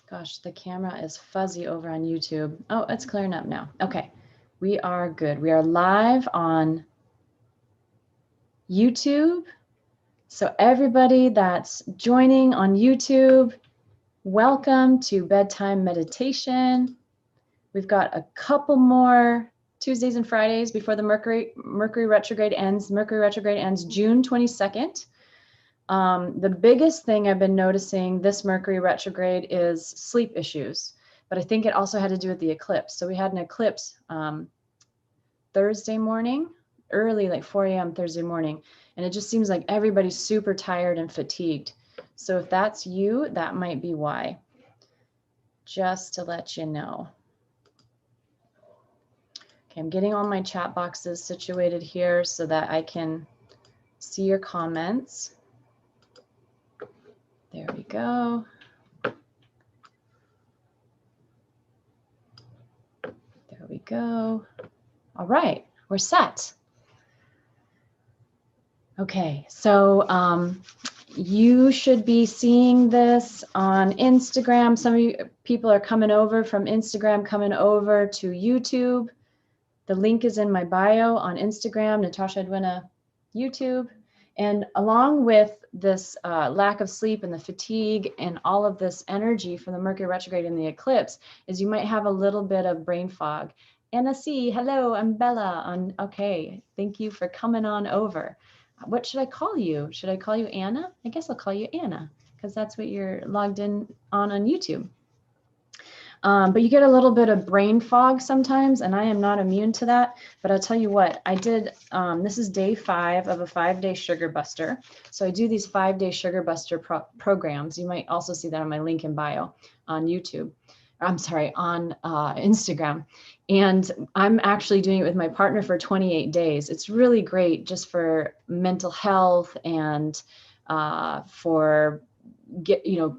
Gosh, the camera is fuzzy over on YouTube. Oh, it's clearing up now. Okay, we are good. We are live on YouTube. So everybody that's joining on YouTube, welcome to Bedtime Meditation. We've got a couple more Tuesdays and Fridays before the Mercury retrograde ends. Mercury retrograde ends June 22nd. The biggest thing I've been noticing this Mercury retrograde is sleep issues, but I think it also had to do with the eclipse. So we had an eclipse Thursday morning, early, like 4 a.m. Thursday morning, and it just seems like everybody's super tired and fatigued. So if that's you, that might be why. Just to let you know. Okay, I'm getting all my chat boxes situated here so that I can see your comments. There we go. There we go. All right, we're set. Okay, so you should be seeing this on Instagram. Some of you people are coming over from Instagram, coming over to YouTube. The link is in my bio on Instagram, Natasha Edwina YouTube. And along with this lack of sleep and the fatigue and all of this energy from the Mercury retrograde and the eclipse is you might have a little bit of brain fog. Anna C, hello, I'm Bella. Okay, thank you for coming on over. What should I call you? Should I call you Anna? I guess I'll call you Anna because that's what you're logged in on YouTube. But you get a little bit of brain fog sometimes, and I am not immune to that. But I'll tell you what, I did, this is day 5 of a 5-day sugar buster. So I do these 5-day sugar buster programs. You might also see that on my link in bio on YouTube. I'm sorry, on Instagram. And I'm actually doing it with my partner for 28 days. It's really great just for mental health and for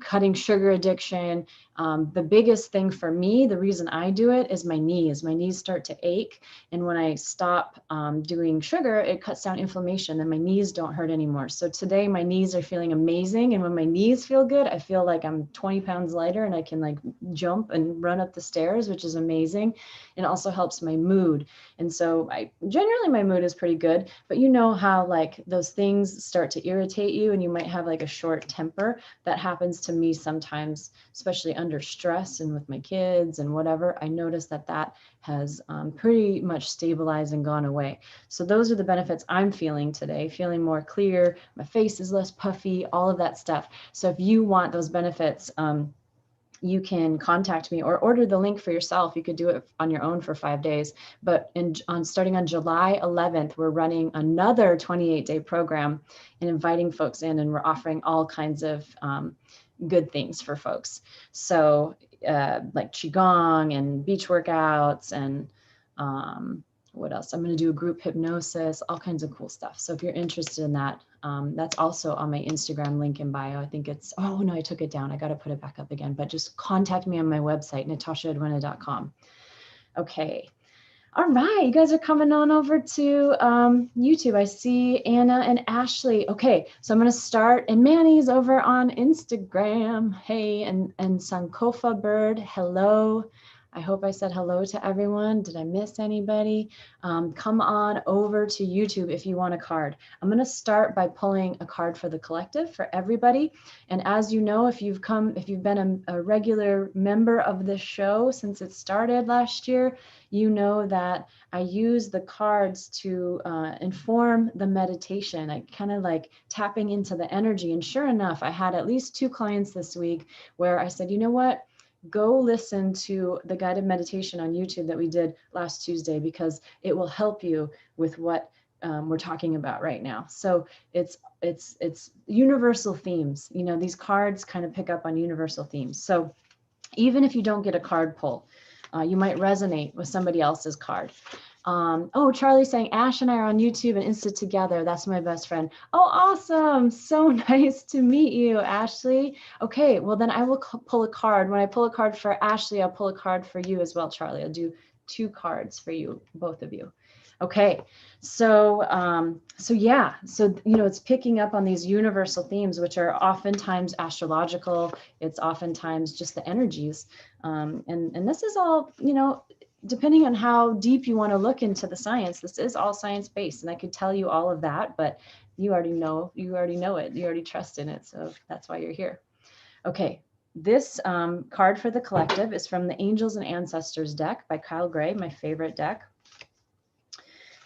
cutting sugar addiction. The biggest thing for me, the reason I do it is my knees. My knees start to ache. And when I stop doing sugar, it cuts down inflammation and my knees don't hurt anymore. So today my knees are feeling amazing. And when my knees feel good, I feel like I'm 20 pounds lighter and I can like jump and run up the stairs, which is amazing. It also helps my mood. And so generally my mood is pretty good, but you know how like those things start to irritate you and you might have like a short temper. That happens to me sometimes, especially under stress and with my kids and whatever. I notice that has pretty much stabilized and gone away. So those are the benefits I'm feeling today, feeling more clear. My face is less puffy, all of that stuff. So if you want those benefits, you can contact me or order the link for yourself. You could do it on your own for 5 days. But starting on July 11th, we're running another 28-day program and inviting folks in, and we're offering all kinds of good things for folks. So like Qigong and beach workouts and what else? I'm going to do a group hypnosis, all kinds of cool stuff. So if you're interested in that, that's also on my Instagram link in bio. I think it's, oh no, I took it down. I got to put it back up again, but just contact me on my website, natashaedwina.com. Okay. All right. You guys are coming on over to YouTube. I see Anna and Ashley. Okay. So I'm going to start, and Manny's over on Instagram. Hey, and Sankofa Bird. Hello. I hope I said hello to everyone. Did I miss anybody? Come on over to YouTube if you want a card. I'm going to start by pulling a card for the collective for everybody. And as you know, if you've been a regular member of this show since it started last year, you know that I use the cards to inform the meditation. I kind of like tapping into the energy. And sure enough, I had at least 2 clients this week where I said, you know what? Go listen to the guided meditation on YouTube that we did last Tuesday, because it will help you with what we're talking about right now. So it's universal themes. You know, these cards kind of pick up on universal themes. So even if you don't get a card pull, you might resonate with somebody else's card. Oh, Charlie's saying Ash and I are on YouTube and Insta together. That's my best friend. Oh, awesome. So nice to meet you, Ashley. Okay, well then I will pull a card. When I pull a card for Ashley, I'll pull a card for you as well, Charlie. I'll do 2 cards for you, both of you. Okay, so yeah, so it's picking up on these universal themes, which are oftentimes astrological. It's oftentimes just the energies, and this is all depending on how deep you want to look into the science. This is all science based, and I could tell you all of that, but you already know it. You already trust in it, so that's why you're here. Okay. This card for the collective is from the Angels and Ancestors deck by Kyle Gray, my favorite deck.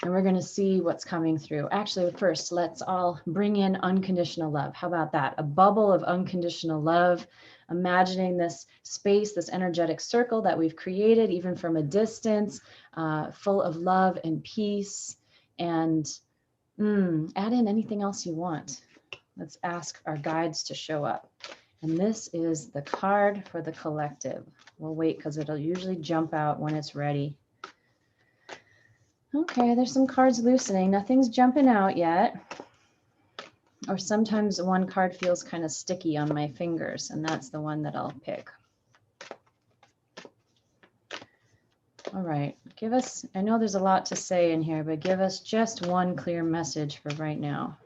And we're going to see what's coming through. Actually, first, let's all bring in unconditional love. How about that? A bubble of unconditional love, imagining this space, this energetic circle that we've created, even from a distance, full of love and peace. And add in anything else you want. Let's ask our guides to show up. And this is the card for the collective. We'll wait because it'll usually jump out when it's ready. Okay, there's some cards loosening. Nothing's jumping out yet. Or sometimes one card feels kind of sticky on my fingers, and that's the one that I'll pick. All right, give us, I know there's a lot to say in here, but give us just one clear message for right now.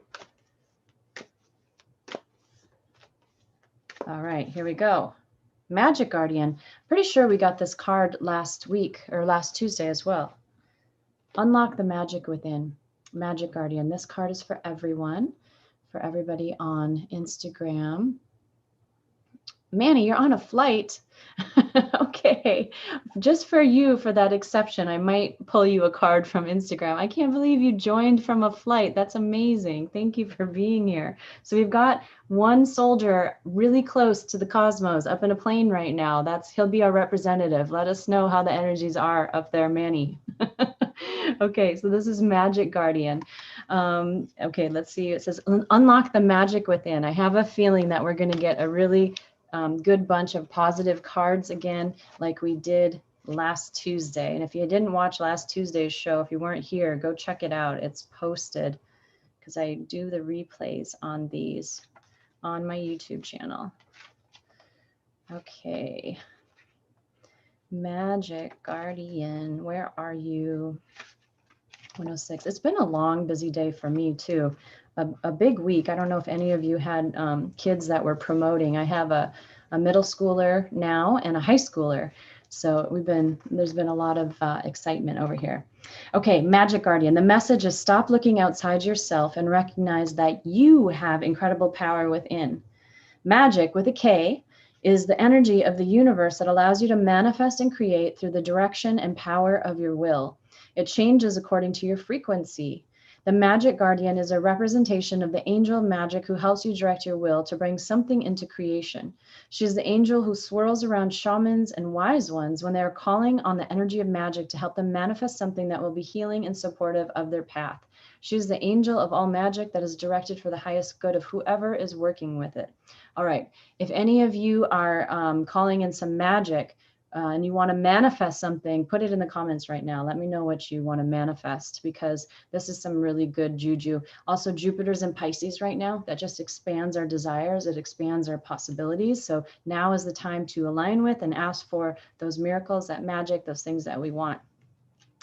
All right, here we go. Magic Guardian. Pretty sure we got this card last week or last Tuesday as well. Unlock the magic within. Magic Guardian. This card is for everyone, for everybody on Instagram. Manny, you're on a flight. Okay. Just for you, for that exception, I might pull you a card from Instagram. I can't believe you joined from a flight. That's amazing. Thank you for being here. So we've got one soldier really close to the cosmos up in a plane right now. He'll be our representative. Let us know how the energies are up there, Manny. Okay, so this is Magic Guardian. Okay, let's see. It says, unlock the magic within. I have a feeling that we're going to get a really good bunch of positive cards again, like we did last Tuesday. And if you didn't watch last Tuesday's show, if you weren't here, go check it out. It's posted because I do the replays on these on my YouTube channel. Okay. Magic Guardian, where are you? 106. It's been a long, busy day for me too. A big week. I don't know if any of you had kids that were promoting. I have a middle schooler now and a high schooler. So there's been a lot of excitement over here. Okay, Magic Guardian. The message is stop looking outside yourself and recognize that you have incredible power within. Magic with a K is the energy of the universe that allows you to manifest and create through the direction and power of your will. It changes according to your frequency. The Magic Guardian is a representation of the angel of magic who helps you direct your will to bring something into creation. She is the angel who swirls around shamans and wise ones when they are calling on the energy of magic to help them manifest something that will be healing and supportive of their path. She is the angel of all magic that is directed for the highest good of whoever is working with it. All right, if any of you are calling in some magic, and you want to manifest something, put it in the comments right now. Let me know what you want to manifest, because this is some really good juju. Also, Jupiter's in Pisces right now. That just expands our desires. It expands our possibilities. So now is the time to align with and ask for those miracles, that magic, those things that we want.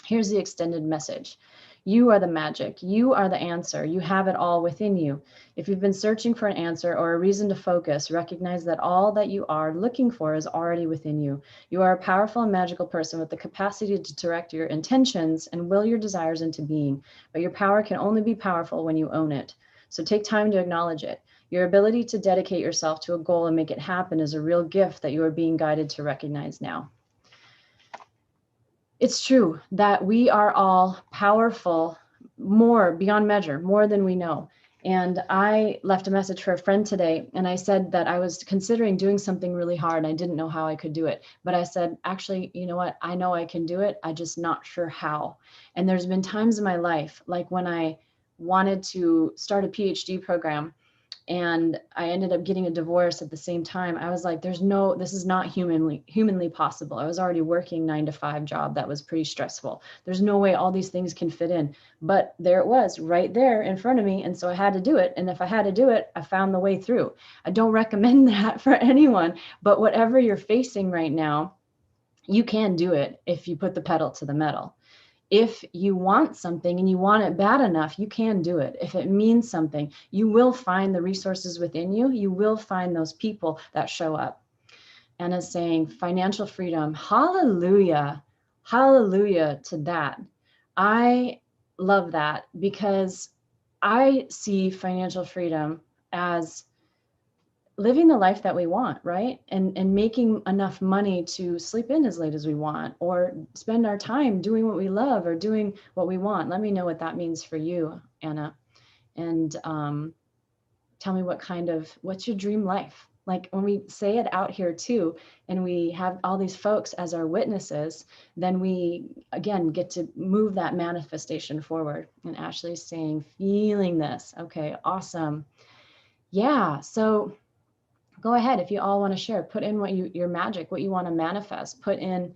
Here's the extended message. You are the magic. You are the answer. You have it all within you. If you've been searching for an answer or a reason to focus, recognize that all that you are looking for is already within you. You are a powerful and magical person with the capacity to direct your intentions and will your desires into being. But your power can only be powerful when you own it. So take time to acknowledge it. Your ability to dedicate yourself to a goal and make it happen is a real gift that you are being guided to recognize now. It's true that we are all powerful, more beyond measure, more than we know. And I left a message for a friend today, and I said that I was considering doing something really hard. I didn't know how I could do it. But I said, actually, you know what? I know I can do it. I'm just not sure how. And there's been times in my life, like when I wanted to start a PhD program, and I ended up getting a divorce at the same time. I was like, this is not humanly possible. I was already working 9-to-5 job that was pretty stressful. There's no way all these things can fit in. But there it was right there in front of me. And so I had to do it. And if I had to do it, I found the way through. I don't recommend that for anyone, but whatever you're facing right now, you can do it if you put the pedal to the metal. If you want something and you want it bad enough, you can do it. If it means something, you will find the resources within you. You will find those people that show up. Anna's saying financial freedom. Hallelujah. Hallelujah to that. I love that because I see financial freedom as living the life that we want, right? And making enough money to sleep in as late as we want, or spend our time doing what we love or doing what we want. Let me know what that means for you, Anna. And tell me what's your dream life? Like when we say it out here too, and we have all these folks as our witnesses, then we, again, get to move that manifestation forward. And Ashley's saying, feeling this. Okay, awesome. Yeah, so go ahead. If you all want to share, put in your magic, what you want to manifest, put in,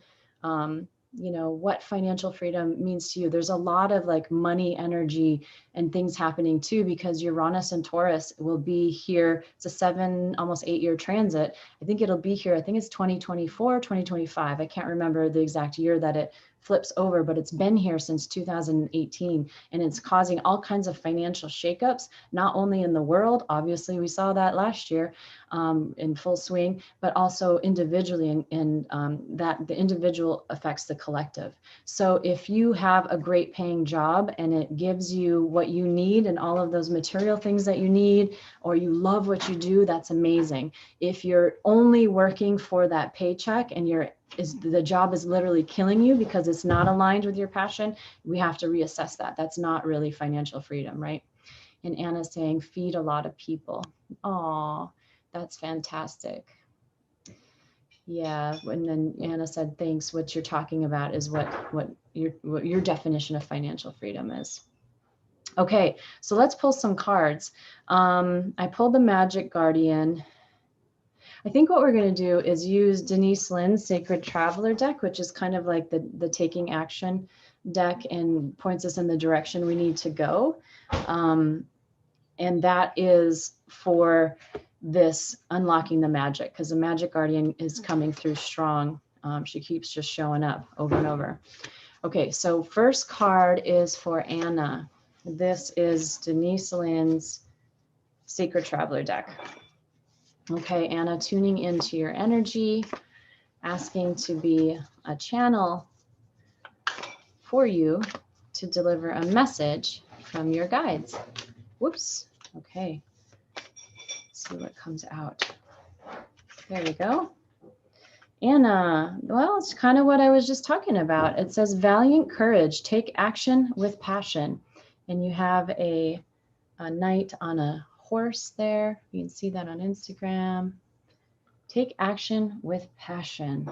what financial freedom means to you. There's a lot of like money energy and things happening too, because Uranus and Taurus will be here. It's a 7, almost 8-year transit. I think it'll be here. I think it's 2024, 2025. I can't remember the exact year that it flips over, but it's been here since 2018, and it's causing all kinds of financial shakeups, not only in the world, obviously we saw that last year in full swing, but also individually, and that the individual affects the collective. So if you have a great paying job and it gives you what you need and all of those material things that you need, or you love what you do, that's amazing. If you're only working for that paycheck and the job is literally killing you because it's not aligned with your passion, we have to reassess that. That's not really financial freedom, right? And Anna's saying, feed a lot of people. Aw, that's fantastic. Yeah, and then Anna said, thanks. What you're talking about is what your definition of financial freedom is. Okay, so let's pull some cards. I pulled the Magic Guardian. I think what we're going to do is use Denise Linn's Sacred Traveler deck, which is kind of like the taking action deck and points us in the direction we need to go. And that is for this unlocking the magic, because the Magic Guardian is coming through strong. She keeps just showing up over and over. Okay, so first card is for Anna. This is Denise Linn's Sacred Traveler deck. Okay, Anna, tuning into your energy, asking to be a channel for you to deliver a message from your guides. Whoops. Okay. Let's see what comes out. There we go. Anna, well, it's kind of what I was just talking about. It says valiant courage, take action with passion. And you have a knight on a horse there. You can see that on Instagram. Take action with passion.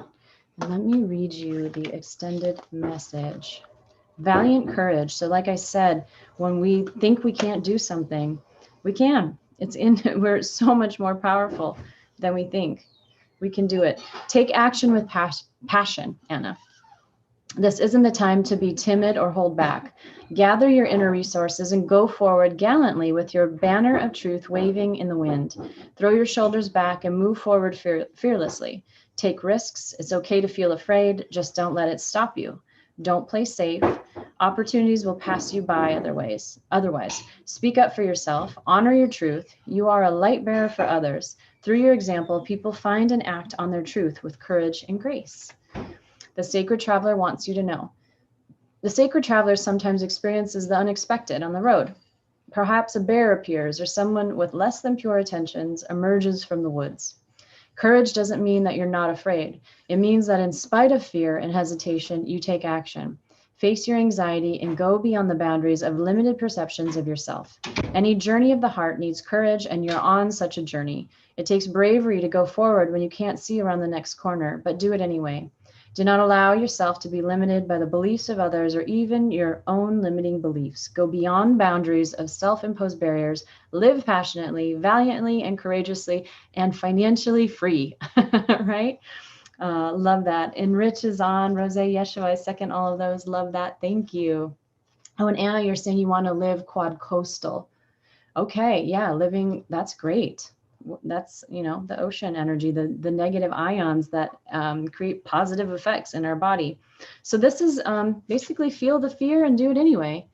And let me read you the extended message. Valiant courage. So like I said, when we think we can't do something, we can. We're so much more powerful than we think. We can do it. Take action with passion, Anna. This isn't the time to be timid or hold back. Gather your inner resources and go forward gallantly with your banner of truth waving in the wind. Throw your shoulders back and move forward fearlessly. Take risks. It's okay to feel afraid. Just don't let it stop you. Don't play safe. Opportunities will pass you by otherwise. Speak up for yourself. Honor your truth. You are a light bearer for others. Through your example, people find and act on their truth with courage and grace. The Sacred Traveler wants you to know. The Sacred Traveler sometimes experiences the unexpected on the road. Perhaps a bear appears or someone with less than pure intentions emerges from the woods. Courage doesn't mean that you're not afraid. It means that in spite of fear and hesitation, you take action. Face your anxiety and go beyond the boundaries of limited perceptions of yourself. Any journey of the heart needs courage, and you're on such a journey. It takes bravery to go forward when you can't see around the next corner, but do it anyway. Do not allow yourself to be limited by the beliefs of others or even your own limiting beliefs. Go beyond boundaries of self-imposed barriers. Live passionately, valiantly, and courageously, and financially free, right? Love that. Enrich is on. Rose Yeshua, I second all of those. Love that. Thank you. Oh, and Anna, you're saying you want to live quad coastal. Okay, yeah, that's great. that's, the ocean energy, the negative ions that create positive effects in our body. So this is basically feel the fear and do it anyway.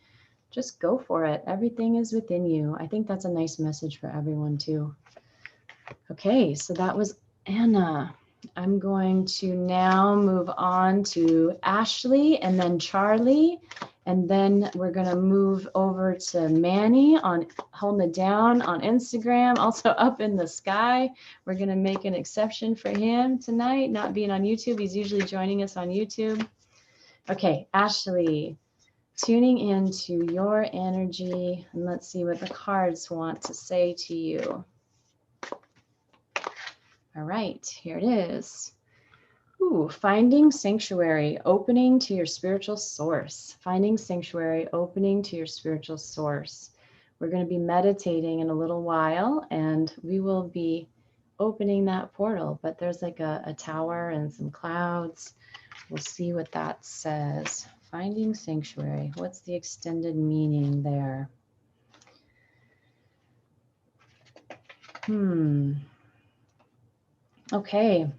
Just go for it. Everything is within you. I think that's a nice message for everyone too. Okay, so that was Anna. I'm going to now move on to Ashley and then Charlie. And then we're going to move over to Manny on Holding It Down on Instagram, also up in the sky. We're going to make an exception for him tonight, not being on YouTube. He's usually joining us on YouTube. Okay, Ashley, tuning into your energy. And let's see what the cards want to say to you. All right, here it is. Ooh, finding sanctuary, opening to your spiritual source. Finding sanctuary, opening to your spiritual source. We're going to be meditating in a little while, and we will be opening that portal. But there's like a tower and some clouds. We'll see what that says. Finding sanctuary. What's the extended meaning there? Okay.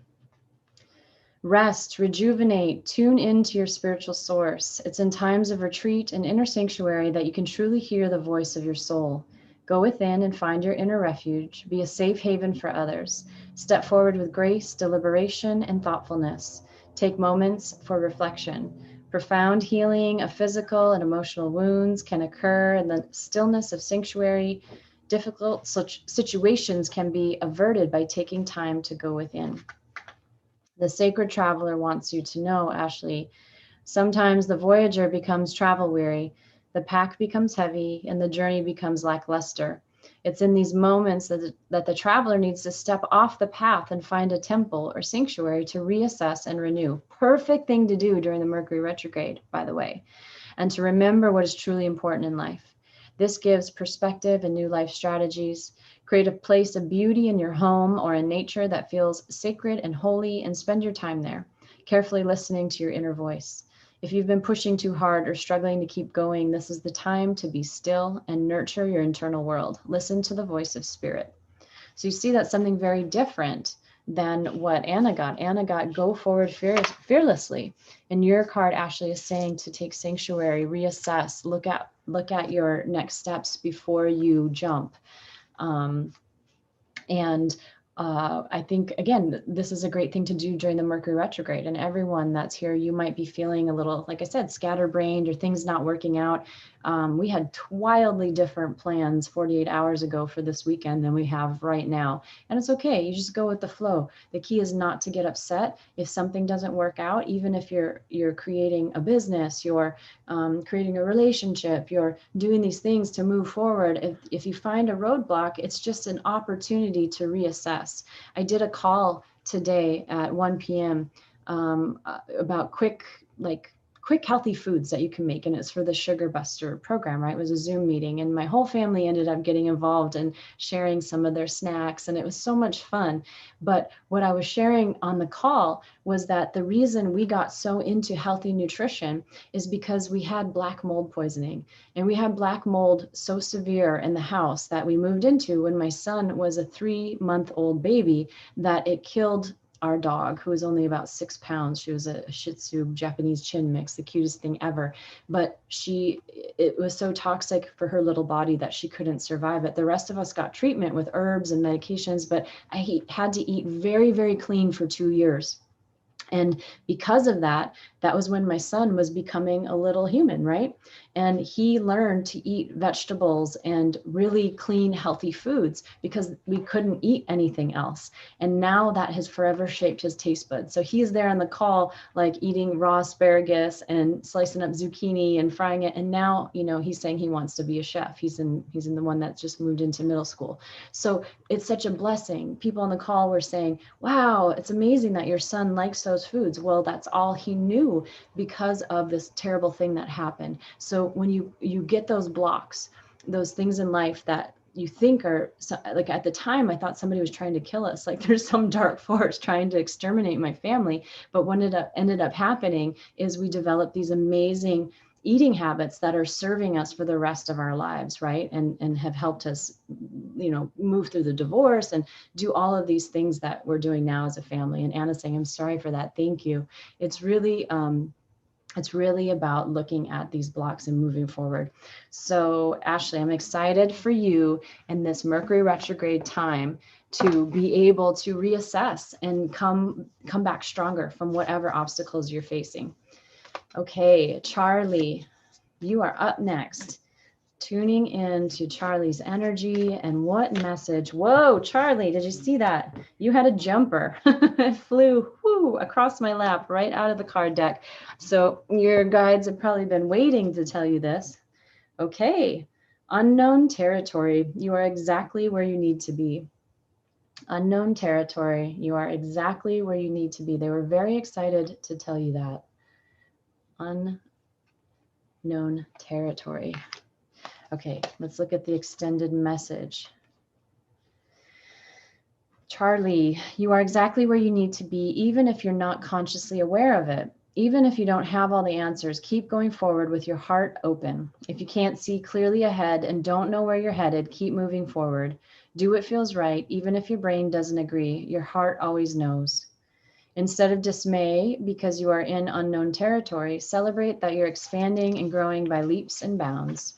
Rest, rejuvenate, tune into your spiritual source. It's in times of retreat and inner sanctuary that you can truly hear the voice of your soul. Go within and find your inner refuge. Be a safe haven for others. Step forward with grace, deliberation, and thoughtfulness. Take moments for reflection. Profound healing of physical and emotional wounds can occur in the stillness of sanctuary. Difficult situations can be averted by taking time to go within. The sacred traveler wants you to know, Ashley, sometimes the voyager becomes travel weary, the pack becomes heavy, and the journey becomes lackluster. It's in these moments that the traveler needs to step off the path and find a temple or sanctuary to reassess and renew. Perfect thing to do during the Mercury retrograde, by the way, and to remember what is truly important in life. This gives perspective and new life strategies. Create a place of beauty in your home or in nature that feels sacred and holy, and spend your time there, carefully listening to your inner voice. If you've been pushing too hard or struggling to keep going, this is the time to be still and nurture your internal world. Listen to the voice of spirit. So you see that's something very different than what Anna got. Anna got go forward fearlessly. And your card, Ashley, is saying to take sanctuary, reassess, look at your next steps before you jump. I think, again, this is a great thing to do during the Mercury retrograde. And everyone that's here, you might be feeling a little, like I said, scatterbrained or things not working out. We had wildly different plans 48 hours ago for this weekend than we have right now. And it's okay. You just go with the flow. The key is not to get upset if something doesn't work out, even if you're creating a business, you're creating a relationship, you're doing these things to move forward. If you find a roadblock, it's just an opportunity to reassess. I did a call today at 1 p.m. About quick healthy foods that you can make, and it's for the Sugar Buster program, right? It was a Zoom meeting, and my whole family ended up getting involved and sharing some of their snacks, and it was so much fun. But what I was sharing on the call was that the reason we got so into healthy nutrition is because we had black mold poisoning, and we had black mold so severe in the house that we moved into when my son was a 3-month-old baby that it killed our dog, who was only about 6 pounds. She was a Shih Tzu Japanese chin mix, the cutest thing ever. But it was so toxic for her little body that she couldn't survive it. The rest of us got treatment with herbs and medications, but I had to eat very, very clean for 2 years. And because of that, that was when my son was becoming a little human, right? And he learned to eat vegetables and really clean, healthy foods because we couldn't eat anything else. And now that has forever shaped his taste buds. So he is there on the call, like eating raw asparagus and slicing up zucchini and frying it. And now, he's saying he wants to be a chef. He's in the one that's just moved into middle school. So it's such a blessing. People on the call were saying, wow, it's amazing that your son likes those foods. Well, that's all he knew because of this terrible thing that happened. So when you get those blocks, those things in life that you think are, like at the time, I thought somebody was trying to kill us. Like there's some dark force trying to exterminate my family. But what ended up happening is we developed these amazing eating habits that are serving us for the rest of our lives, right? And have helped us, move through the divorce and do all of these things that we're doing now as a family. And Anna's saying, I'm sorry for that. Thank you. It's really about looking at these blocks and moving forward. So Ashley, I'm excited for you in this Mercury retrograde time to be able to reassess and come back stronger from whatever obstacles you're facing. Okay, Charlie, you are up next. Tuning in to Charlie's energy and what message. Whoa, Charlie, did you see that? You had a jumper. It flew across my lap right out of the card deck. So your guides have probably been waiting to tell you this. Okay, unknown territory. You are exactly where you need to be. Unknown territory. You are exactly where you need to be. They were very excited to tell you that. Unknown territory. Okay, let's look at the extended message. Charlie, you are exactly where you need to be, even if you're not consciously aware of it. Even if you don't have all the answers, keep going forward with your heart open. If you can't see clearly ahead and don't know where you're headed, keep moving forward. Do what feels right, even if your brain doesn't agree. Your heart always knows. Instead of dismay because you are in unknown territory, celebrate that you're expanding and growing by leaps and bounds.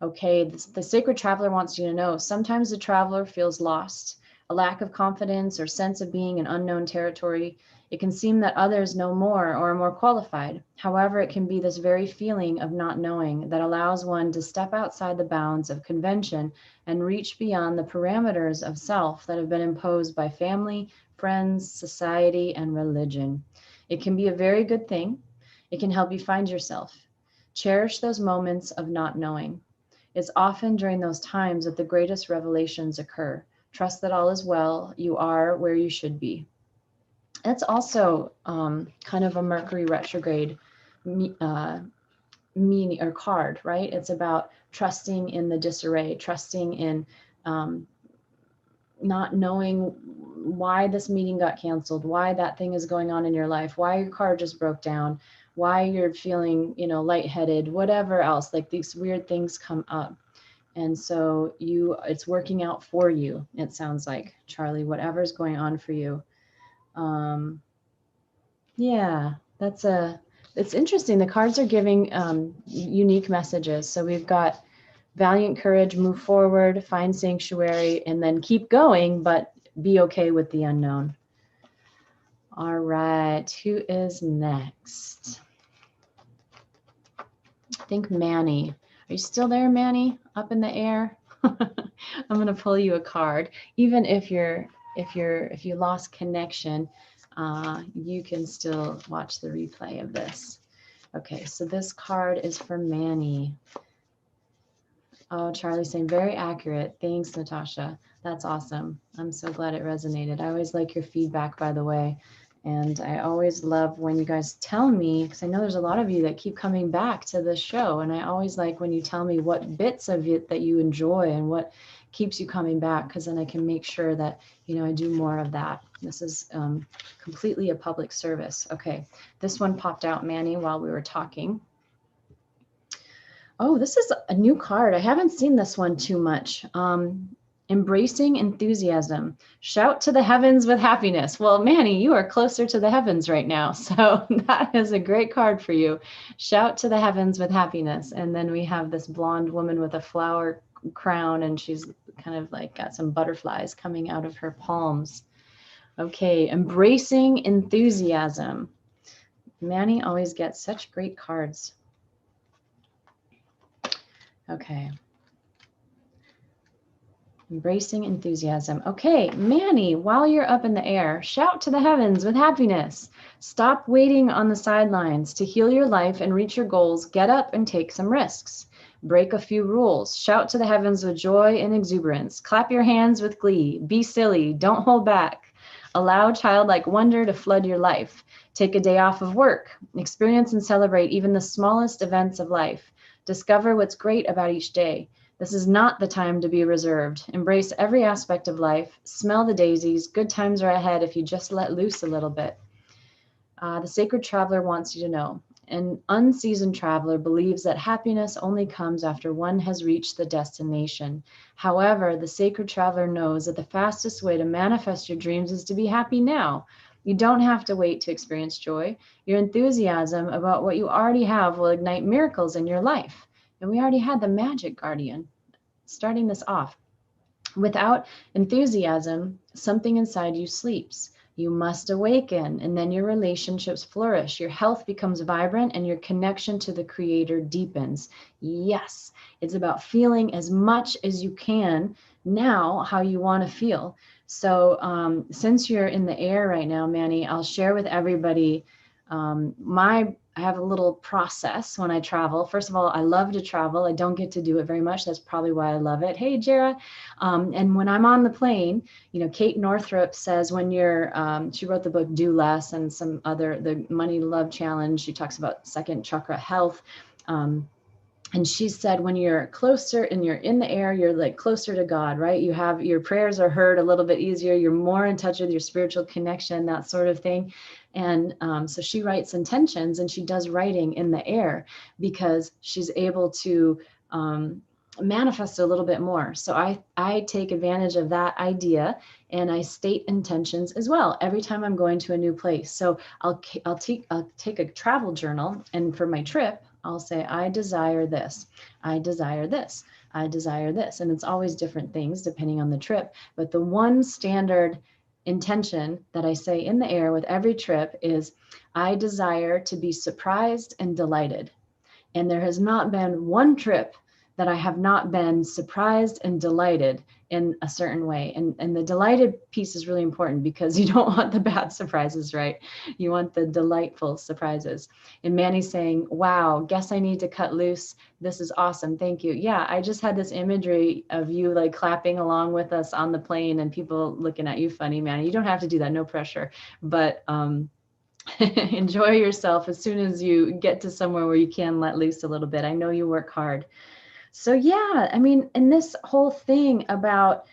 Okay, the sacred traveler wants you to know, sometimes the traveler feels lost, a lack of confidence or sense of being in unknown territory. It can seem that others know more or are more qualified. However, it can be this very feeling of not knowing that allows one to step outside the bounds of convention and reach beyond the parameters of self that have been imposed by family, friends, society, and religion. It can be a very good thing. It can help you find yourself. Cherish those moments of not knowing. It's often during those times that the greatest revelations occur. Trust that all is well. You are where you should be. It's also kind of a Mercury retrograde meaning or card, right? It's about trusting in the disarray, trusting in not knowing why this meeting got canceled, why that thing is going on in your life, why your car just broke down, why you're feeling, lightheaded, whatever else, like these weird things come up. And so it's working out for you. It sounds like, Charlie, whatever's going on for you. Yeah, it's interesting. The cards are giving unique messages. So we've got valiant courage, move forward, find sanctuary, and then keep going, but be okay with the unknown. All right, who is next? I think Manny. Are you still there, Manny? Up in the air? I'm gonna pull you a card. Even if you lost connection, you can still watch the replay of this. Okay, so this card is for Manny. Oh, Charlie's saying very accurate. Thanks, Natasha. That's awesome. I'm so glad it resonated. I always like your feedback, by the way. And I always love when you guys tell me, because I know there's a lot of you that keep coming back to the show. And I always like when you tell me what bits of it that you enjoy and what keeps you coming back, because then I can make sure that, I do more of that. This is completely a public service. Okay, this one popped out, Manny, while we were talking. Oh, this is a new card. I haven't seen this one too much. Embracing enthusiasm. Shout to the heavens with happiness. Well, Manny, you are closer to the heavens right now. So that is a great card for you. Shout to the heavens with happiness. And then we have this blonde woman with a flower crown, and she's kind of like got some butterflies coming out of her palms. Okay, embracing enthusiasm. Manny always gets such great cards. Okay. Embracing enthusiasm. Okay, Manny, while you're up in the air, shout to the heavens with happiness. Stop waiting on the sidelines. To heal your life and reach your goals, get up and take some risks. Break a few rules. Shout to the heavens with joy and exuberance. Clap your hands with glee. Be silly. Don't hold back. Allow childlike wonder to flood your life. Take a day off of work. Experience and celebrate even the smallest events of life. Discover what's great about each day. This is not the time to be reserved. Embrace every aspect of life. Smell the daisies. Good times are ahead if you just let loose a little bit. The sacred traveler wants you to know, An unseasoned traveler believes that happiness only comes after one has reached the destination. However, the sacred traveler knows that the fastest way to manifest your dreams is to be happy now. You don't have to wait to experience joy. Your enthusiasm about what you already have will ignite miracles in your life. And we already had the magic guardian starting this off. Without enthusiasm, something inside you sleeps. You must awaken, and then your relationships flourish. Your health becomes vibrant, and your connection to the Creator deepens. Yes, it's about feeling as much as you can now how you want to feel. So, since you're in the air right now, Manny, I'll share with everybody I have a little process when I travel. First of all, I love to travel. I don't get to do it very much. That's probably why I love it. Hey, Jara. And when I'm on the plane, Kate Northrup says when you're, she wrote the book Do Less and some other, the Money Love Challenge. She talks about second chakra health. And she said, when you're closer and you're in the air, you're like closer to God, right? You have your prayers are heard a little bit easier. You're more in touch with your spiritual connection, that sort of thing. And so she writes intentions, and she does writing in the air because she's able to manifest a little bit more. So I take advantage of that idea, and I state intentions as well every time I'm going to a new place. So I'll take a travel journal, and for my trip, I'll say, I desire this, I desire this, I desire this. And it's always different things depending on the trip. But the one standard intention that I say in the air with every trip is, I desire to be surprised and delighted. And there has not been one trip that I have not been surprised and delighted in a certain way. And the delighted piece is really important because you don't want the bad surprises, right? You want the delightful surprises. And Manny's saying, wow, guess I need to cut loose. This is awesome. Thank you. Yeah, I just had this imagery of you like clapping along with us on the plane and people looking at you funny, Manny. You don't have to do that, no pressure. But enjoy yourself as soon as you get to somewhere where you can let loose a little bit. I know you work hard. So yeah, I mean, and this whole thing about,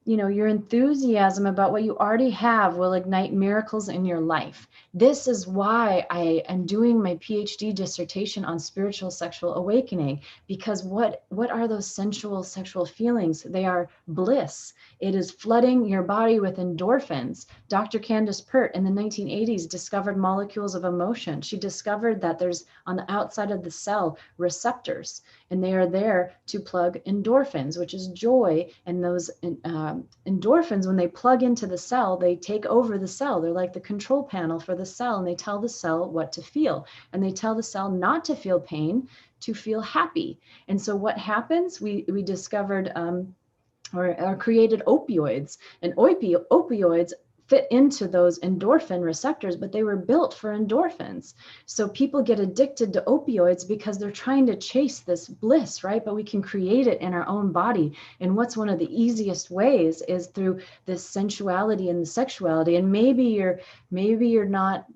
your enthusiasm about what you already have will ignite miracles in your life. This is why I am doing my PhD dissertation on spiritual sexual awakening, because what are those sensual sexual feelings? They are bliss. It is flooding your body with endorphins. Dr. Candace Pert in the 1980s discovered molecules of emotion. She discovered that there's on the outside of the cell receptors, and they are there to plug endorphins, which is joy. And those endorphins, when they plug into the cell, they take over the cell. They're like the control panel for the cell, and they tell the cell what to feel. And they tell the cell not to feel pain, to feel happy. And so what happens? We discovered or created opioids, and opioids fit into those endorphin receptors, but they were built for endorphins. So people get addicted to opioids because they're trying to chase this bliss, right? But we can create it in our own body. And what's one of the easiest ways is through this sensuality and the sexuality. And maybe you're not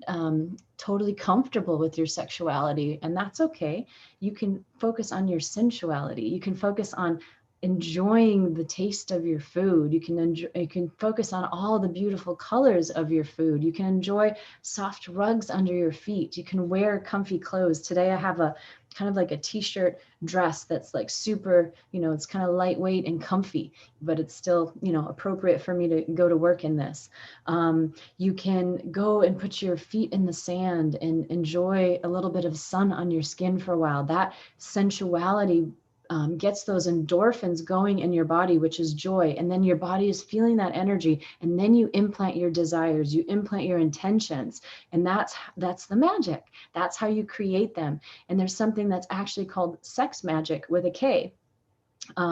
totally comfortable with your sexuality, and that's okay. You can focus on your sensuality. You can focus on enjoying the taste of your food. You can focus on all the beautiful colors of your food. You can enjoy soft rugs under your feet. You can wear comfy clothes. Today I have a kind of like a t-shirt dress that's like super, it's kind of lightweight and comfy, but it's still, appropriate for me to go to work in this. You can go and put your feet in the sand and enjoy a little bit of sun on your skin for a while. That sensuality gets those endorphins going in your body, which is joy. And then your body is feeling that energy. And then you implant your desires, you implant your intentions. And that's the magic. That's how you create them. And there's something that's actually called sex magic with a K.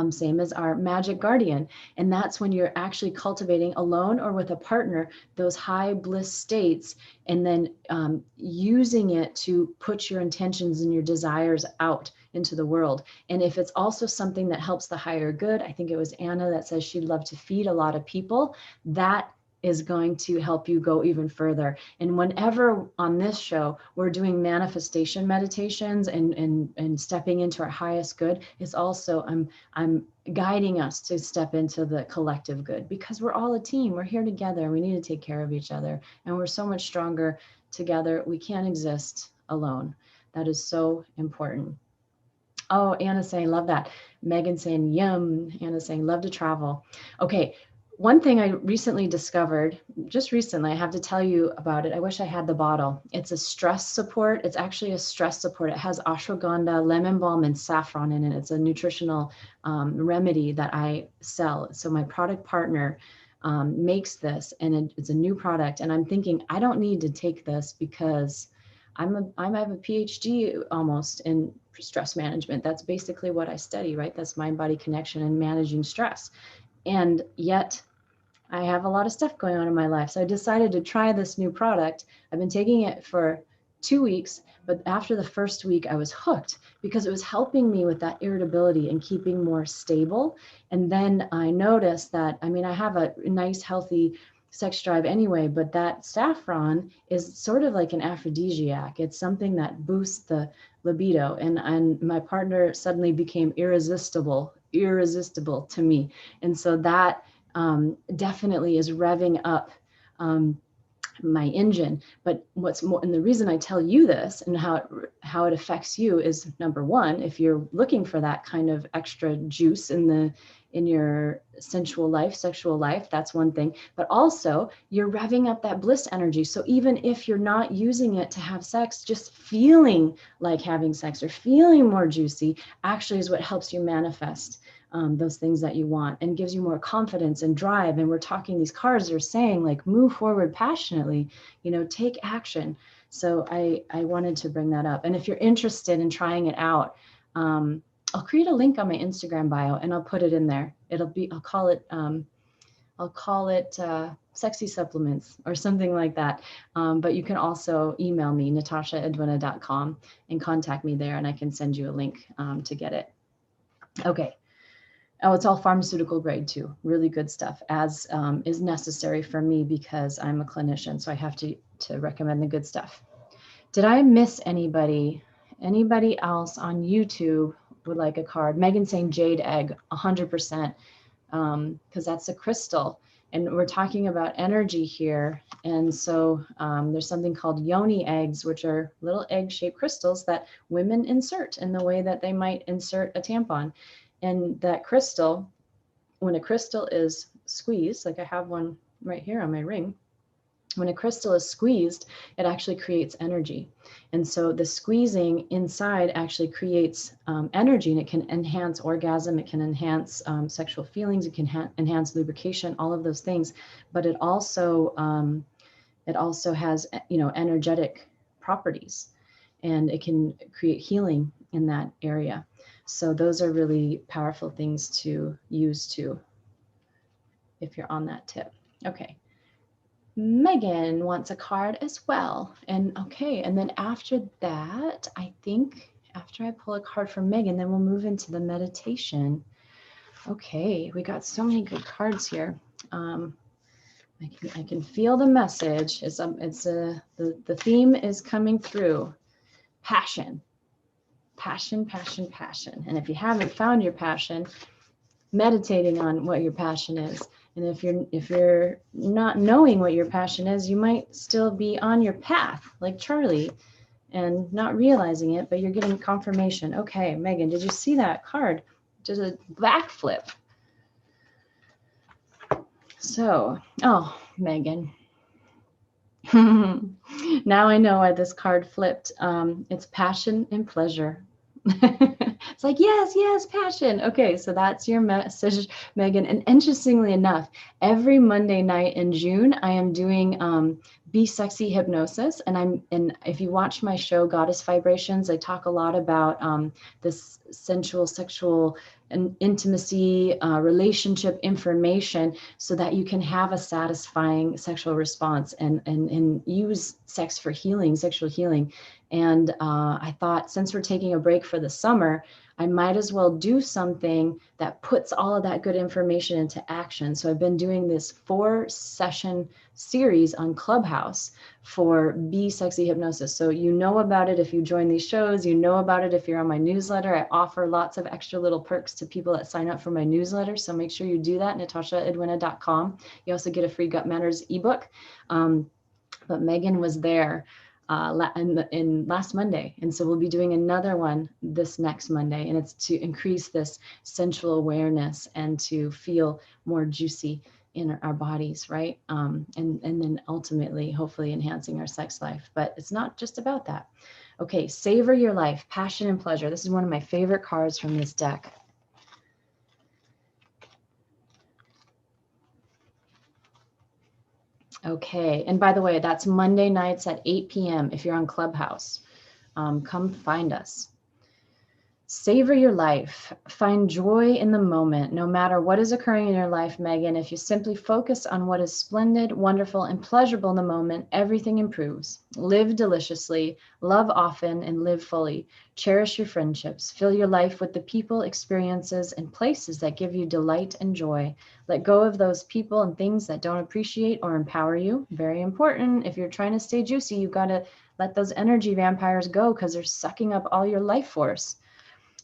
Same as our magic guardian. And that's when you're actually cultivating alone or with a partner, those high bliss states, and then using it to put your intentions and your desires out into the world. And if it's also something that helps the higher good, I think it was Anna that says she'd love to feed a lot of people, that is going to help you go even further. And whenever on this show we're doing manifestation meditations and stepping into our highest good, it's also I'm guiding us to step into the collective good, because we're all a team. We're here together. We need to take care of each other, and we're so much stronger together. We can't exist alone. That is so important. Oh, Anna saying, love that. Megan saying, yum. Anna saying, love to travel. Okay. One thing I recently discovered, just recently, I have to tell you about it. I wish I had the bottle. It's a stress support. It's actually a stress support. It has ashwagandha, lemon balm, and saffron in it. It's a nutritional remedy that I sell. So my product partner makes this, and it's a new product. And I'm thinking, I don't need to take this because I have a PhD almost in stress management. That's basically what I study, right? That's mind-body connection and managing stress. And yet I have a lot of stuff going on in my life. So I decided to try this new product. I've been taking it for 2 weeks, but after the first week, I was hooked because it was helping me with that irritability and keeping more stable. And then I noticed that, I mean, I have a nice, healthy sex drive anyway, but that saffron is sort of like an aphrodisiac. It's something that boosts the libido. And my partner suddenly became irresistible to me. And so that definitely is revving up my engine. But what's more, and the reason I tell you this and how it affects you is, number one, if you're looking for that kind of extra juice in your sensual life, sexual life, that's one thing. But also you're revving up that bliss energy. So even if you're not using it to have sex, just feeling like having sex or feeling more juicy actually is what helps you manifest those things that you want and gives you more confidence and drive. And we're talking, these cards are saying like, move forward passionately, take action. So I wanted to bring that up. And if you're interested in trying it out, I'll create a link on my Instagram bio and I'll put it in there. I'll call it sexy supplements or something like that. But you can also email me, natashaedwina.com, and contact me there, and I can send you a link to get it. Okay. Oh, it's all pharmaceutical grade too. Really good stuff, as is necessary for me because I'm a clinician. So I have to recommend the good stuff. Did I miss anybody? Anybody else on YouTube would like a card? Megan saying jade egg, 100%, because that's a crystal. And we're talking about energy here. And so there's something called yoni eggs, which are little egg-shaped crystals that women insert in the way that they might insert a tampon. And that crystal, when a crystal is squeezed, like I have one right here on my ring, when a crystal is squeezed, it actually creates energy. And so the squeezing inside actually creates energy, and it can enhance orgasm, it can enhance sexual feelings, it can enhance lubrication, all of those things. But it also has, energetic properties, and it can create healing in that area. So those are really powerful things to use too, if you're on that tip. Okay. Megan wants a card as well. And okay, and then after that, I think after I pull a card from Megan, then we'll move into the meditation. Okay, we got so many good cards here. I can feel the message. The theme is coming through. Passion. Passion, passion, passion. And if you haven't found your passion, meditating on what your passion is. And if you're not knowing what your passion is, you might still be on your path, like Charlie, and not realizing it, but you're getting confirmation. Okay, Megan, did you see that card? Just a backflip. So, oh, Megan. Now I know why this card flipped. It's passion and pleasure. It's like, yes, passion. Okay, so that's your message, Megan. And interestingly enough, every Monday night in June, I am doing Be Sexy Hypnosis. And if you watch my show, Goddess Vibrations, I talk a lot about this sensual, sexual, and intimacy, relationship information, so that you can have a satisfying sexual response and use sex for healing, sexual healing. And I thought, since we're taking a break for the summer, I might as well do something that puts all of that good information into action. So I've been doing this 4-session series on Clubhouse for Be Sexy Hypnosis. So you know about it if you join these shows, you know about it if you're on my newsletter. I offer lots of extra little perks to people that sign up for my newsletter. So make sure you do that, natashaedwina.com. You also get a free Gut Matters ebook. But Megan was there in last Monday. And so we'll be doing another one this next Monday. And it's to increase this sensual awareness and to feel more juicy in our bodies, right? And then ultimately, hopefully enhancing our sex life. But it's not just about that. Okay, savor your life, passion and pleasure. This is one of my favorite cards from this deck. Okay, and by the way, that's Monday nights at 8 p.m. if you're on Clubhouse. Come find us. Savor your life. Find joy in the moment, no matter what is occurring in your life, Megan. If you simply focus on what is splendid, wonderful, and pleasurable in the moment, everything improves. Live deliciously, love often, and live fully. Cherish your friendships. Fill your life with the people, experiences, and places that give you delight and joy. Let go of those people and things that don't appreciate or empower you. Very important. If you're trying to stay juicy, you've got to let those energy vampires go because they're sucking up all your life force.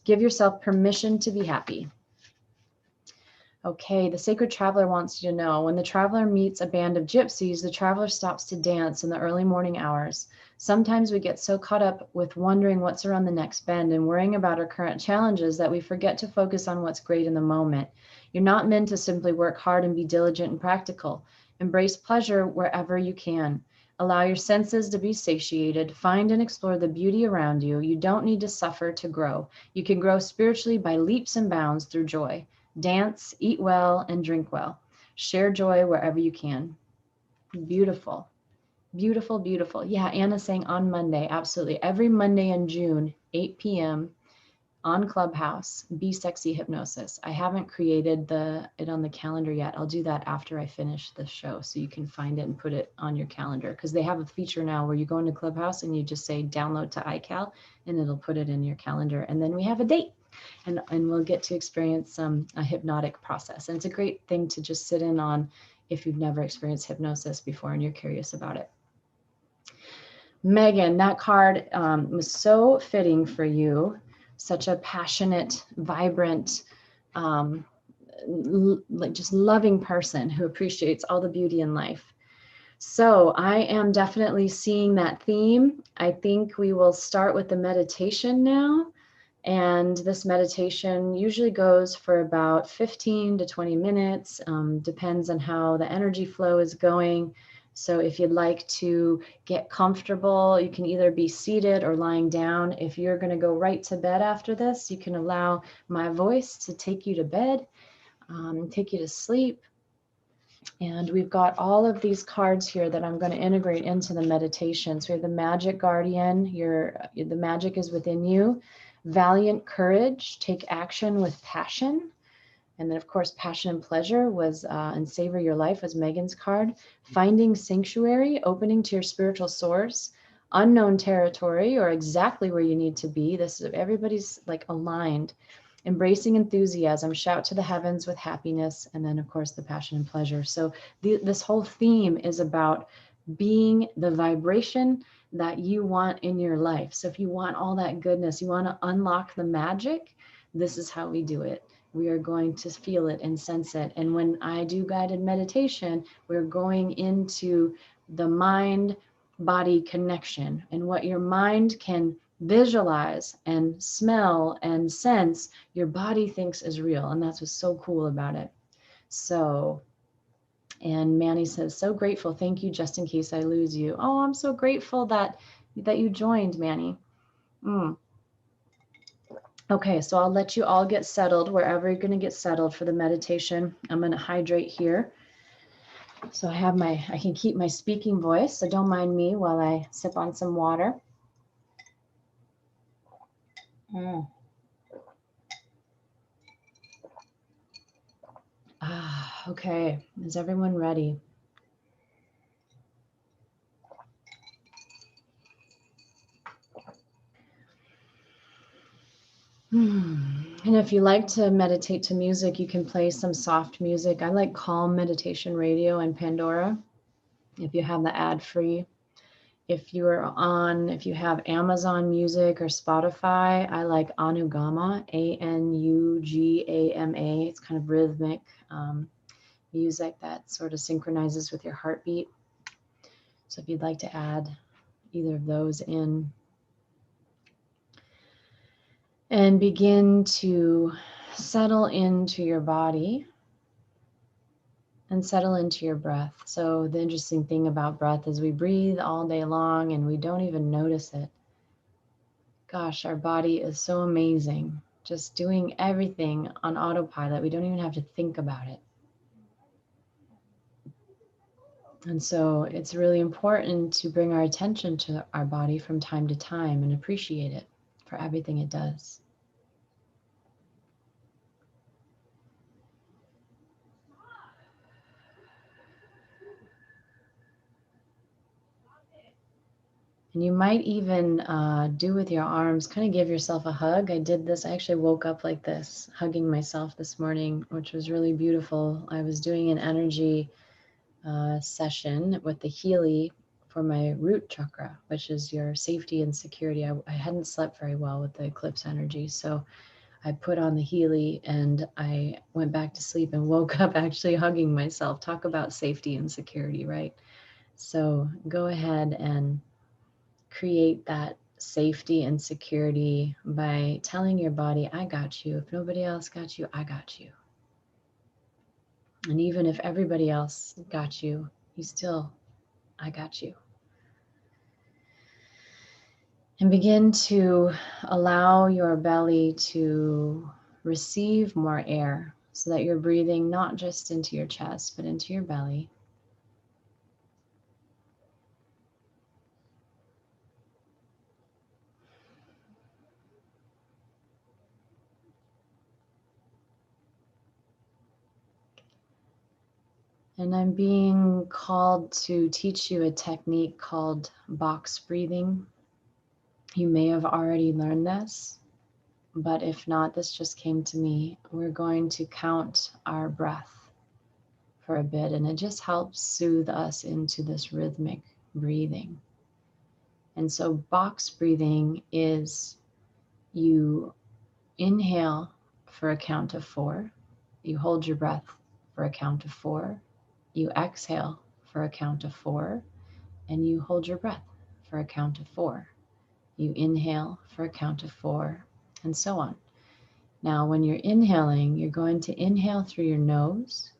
Give yourself permission to be happy. Okay, the sacred traveler wants you to know, when the traveler meets a band of gypsies, the traveler stops to dance in the early morning hours. Sometimes we get so caught up with wondering what's around the next bend and worrying about our current challenges that we forget to focus on what's great in the moment. You're not meant to simply work hard and be diligent and practical. Embrace pleasure wherever you can. Allow your senses to be satiated. Find and explore the beauty around you. You don't need to suffer to grow. You can grow spiritually by leaps and bounds through joy. Dance, eat well, and drink well. Share joy wherever you can. Beautiful, beautiful, beautiful. Yeah, Anna's saying on Monday. Absolutely. Every Monday in June, 8 p.m. on Clubhouse, Be Sexy Hypnosis. I haven't created it on the calendar yet. I'll do that after I finish the show so you can find it and put it on your calendar, because they have a feature now where you go into Clubhouse and you just say download to iCal and it'll put it in your calendar. And then we have a date and we'll get to experience a hypnotic process. And it's a great thing to just sit in on if you've never experienced hypnosis before and you're curious about it. Megan, that card was so fitting for you. Such a passionate, vibrant, like just loving person who appreciates all the beauty in life. So I am definitely seeing that theme. I think we will start with the meditation now. And this meditation usually goes for about 15 to 20 minutes, depends on how the energy flow is going. So if you'd like to get comfortable, you can either be seated or lying down. If you're going to go right to bed after this, you can allow my voice to take you to bed, take you to sleep. And we've got all of these cards here that I'm going to integrate into the meditation. So we have the Magic Guardian. The magic is within you. Valiant Courage, take action with passion. And then, of course, Passion and Pleasure was, and Savor Your Life was Megan's card. Finding Sanctuary, opening to your spiritual source. Unknown Territory, or exactly where you need to be. This is, everybody's like aligned. Embracing Enthusiasm, shout to the heavens with happiness. And then, of course, the Passion and Pleasure. So this whole theme is about being the vibration that you want in your life. So if you want all that goodness, you want to unlock the magic, this is how we do it. We are going to feel it and sense it. And when I do guided meditation, we're going into the mind-body connection, and what your mind can visualize and smell and sense, your body thinks is real. And that's what's so cool about it. So, and Manny says, so grateful. Thank you, just in case I lose you. Oh, I'm so grateful that you joined, Manny. Okay, so I'll let you all get settled wherever you're going to get settled for the meditation. I'm going to hydrate here. So I can keep my speaking voice, so don't mind me while I sip on some water. Okay, is everyone ready? And if you like to meditate to music, you can play some soft music. I like Calm Meditation Radio and Pandora, if you have the ad-free. If you have Amazon Music or Spotify, I like Anugama, Anugama. It's kind of rhythmic music that sort of synchronizes with your heartbeat. So if you'd like to add either of those in. And begin to settle into your body and settle into your breath. So the interesting thing about breath is we breathe all day long and we don't even notice it. Gosh, our body is so amazing, just doing everything on autopilot. We don't even have to think about it. And so it's really important to bring our attention to our body from time to time and appreciate it for everything it does. And you might even do with your arms, kind of give yourself a hug. I did this, I actually woke up like this, hugging myself this morning, which was really beautiful. I was doing an energy session with the Healy for my root chakra, which is your safety and security. I hadn't slept very well with the eclipse energy, so I put on the Healy and I went back to sleep and woke up actually hugging myself. Talk about safety and security, right? So go ahead and create that safety and security by telling your body, I got you. If nobody else got you, I got you. And even if everybody else got you, I got you. And begin to allow your belly to receive more air so that you're breathing not just into your chest, but into your belly. And I'm being called to teach you a technique called box breathing. You may have already learned this, but if not, this just came to me. We're going to count our breath for a bit, and it just helps soothe us into this rhythmic breathing. And so box breathing is you inhale for a count of 4, you hold your breath for a count of 4, you exhale for a count of 4, and you hold your breath for a count of 4. You inhale for a count of 4, and so on. Now, when you're inhaling, you're going to inhale through your nose,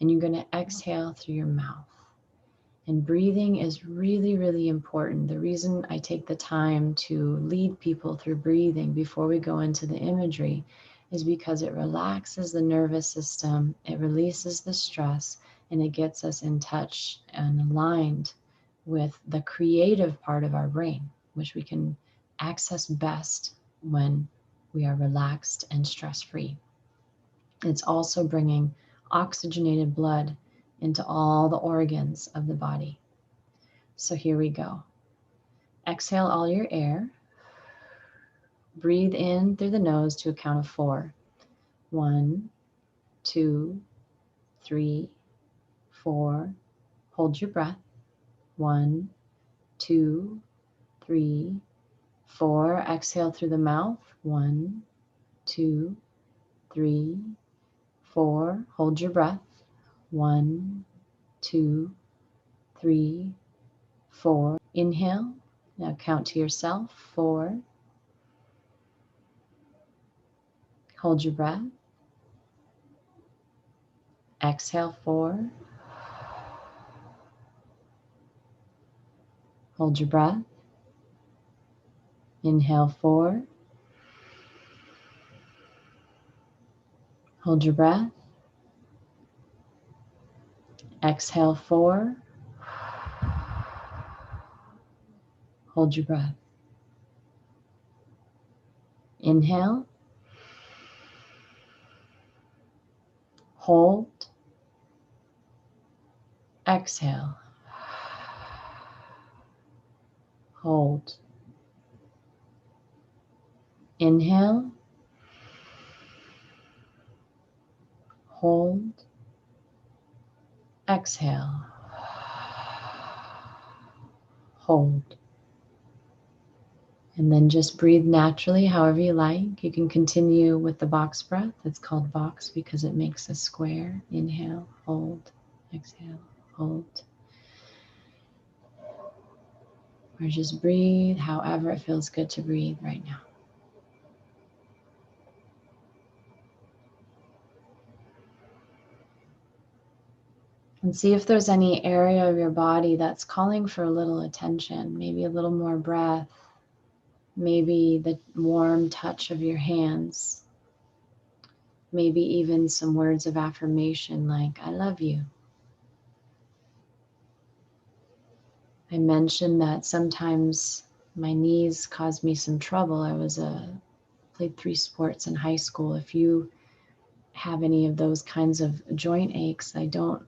and you're going to exhale through your mouth. And breathing is really, really important. The reason I take the time to lead people through breathing before we go into the imagery is because it relaxes the nervous system, it releases the stress, and it gets us in touch and aligned with the creative part of our brain, which we can access best when we are relaxed and stress-free. It's also bringing oxygenated blood into all the organs of the body. So here we go. Exhale all your air. Breathe in through the nose to a count of 4. 1, 2, 3, 4. Hold your breath. 1, 2, 3, 4. Exhale through the mouth. 1, 2, 3, 4. Hold your breath. 1, 2, 3, 4. Inhale. Now count to yourself. 4. Hold your breath. Exhale 4. Hold your breath. Inhale 4. Hold your breath. Exhale 4. Hold your breath. Inhale. Hold. Exhale. Hold. Inhale. Hold. Exhale. Hold. And then just breathe naturally, however you like. You can continue with the box breath. It's called box because it makes a square. Inhale, hold, exhale, hold. Or just breathe however it feels good to breathe right now. And see if there's any area of your body that's calling for a little attention, maybe a little more breath, maybe the warm touch of your hands, maybe even some words of affirmation like, I love you. I mentioned that sometimes my knees cause me some trouble. Played 3 sports in high school. If you have any of those kinds of joint aches, I don't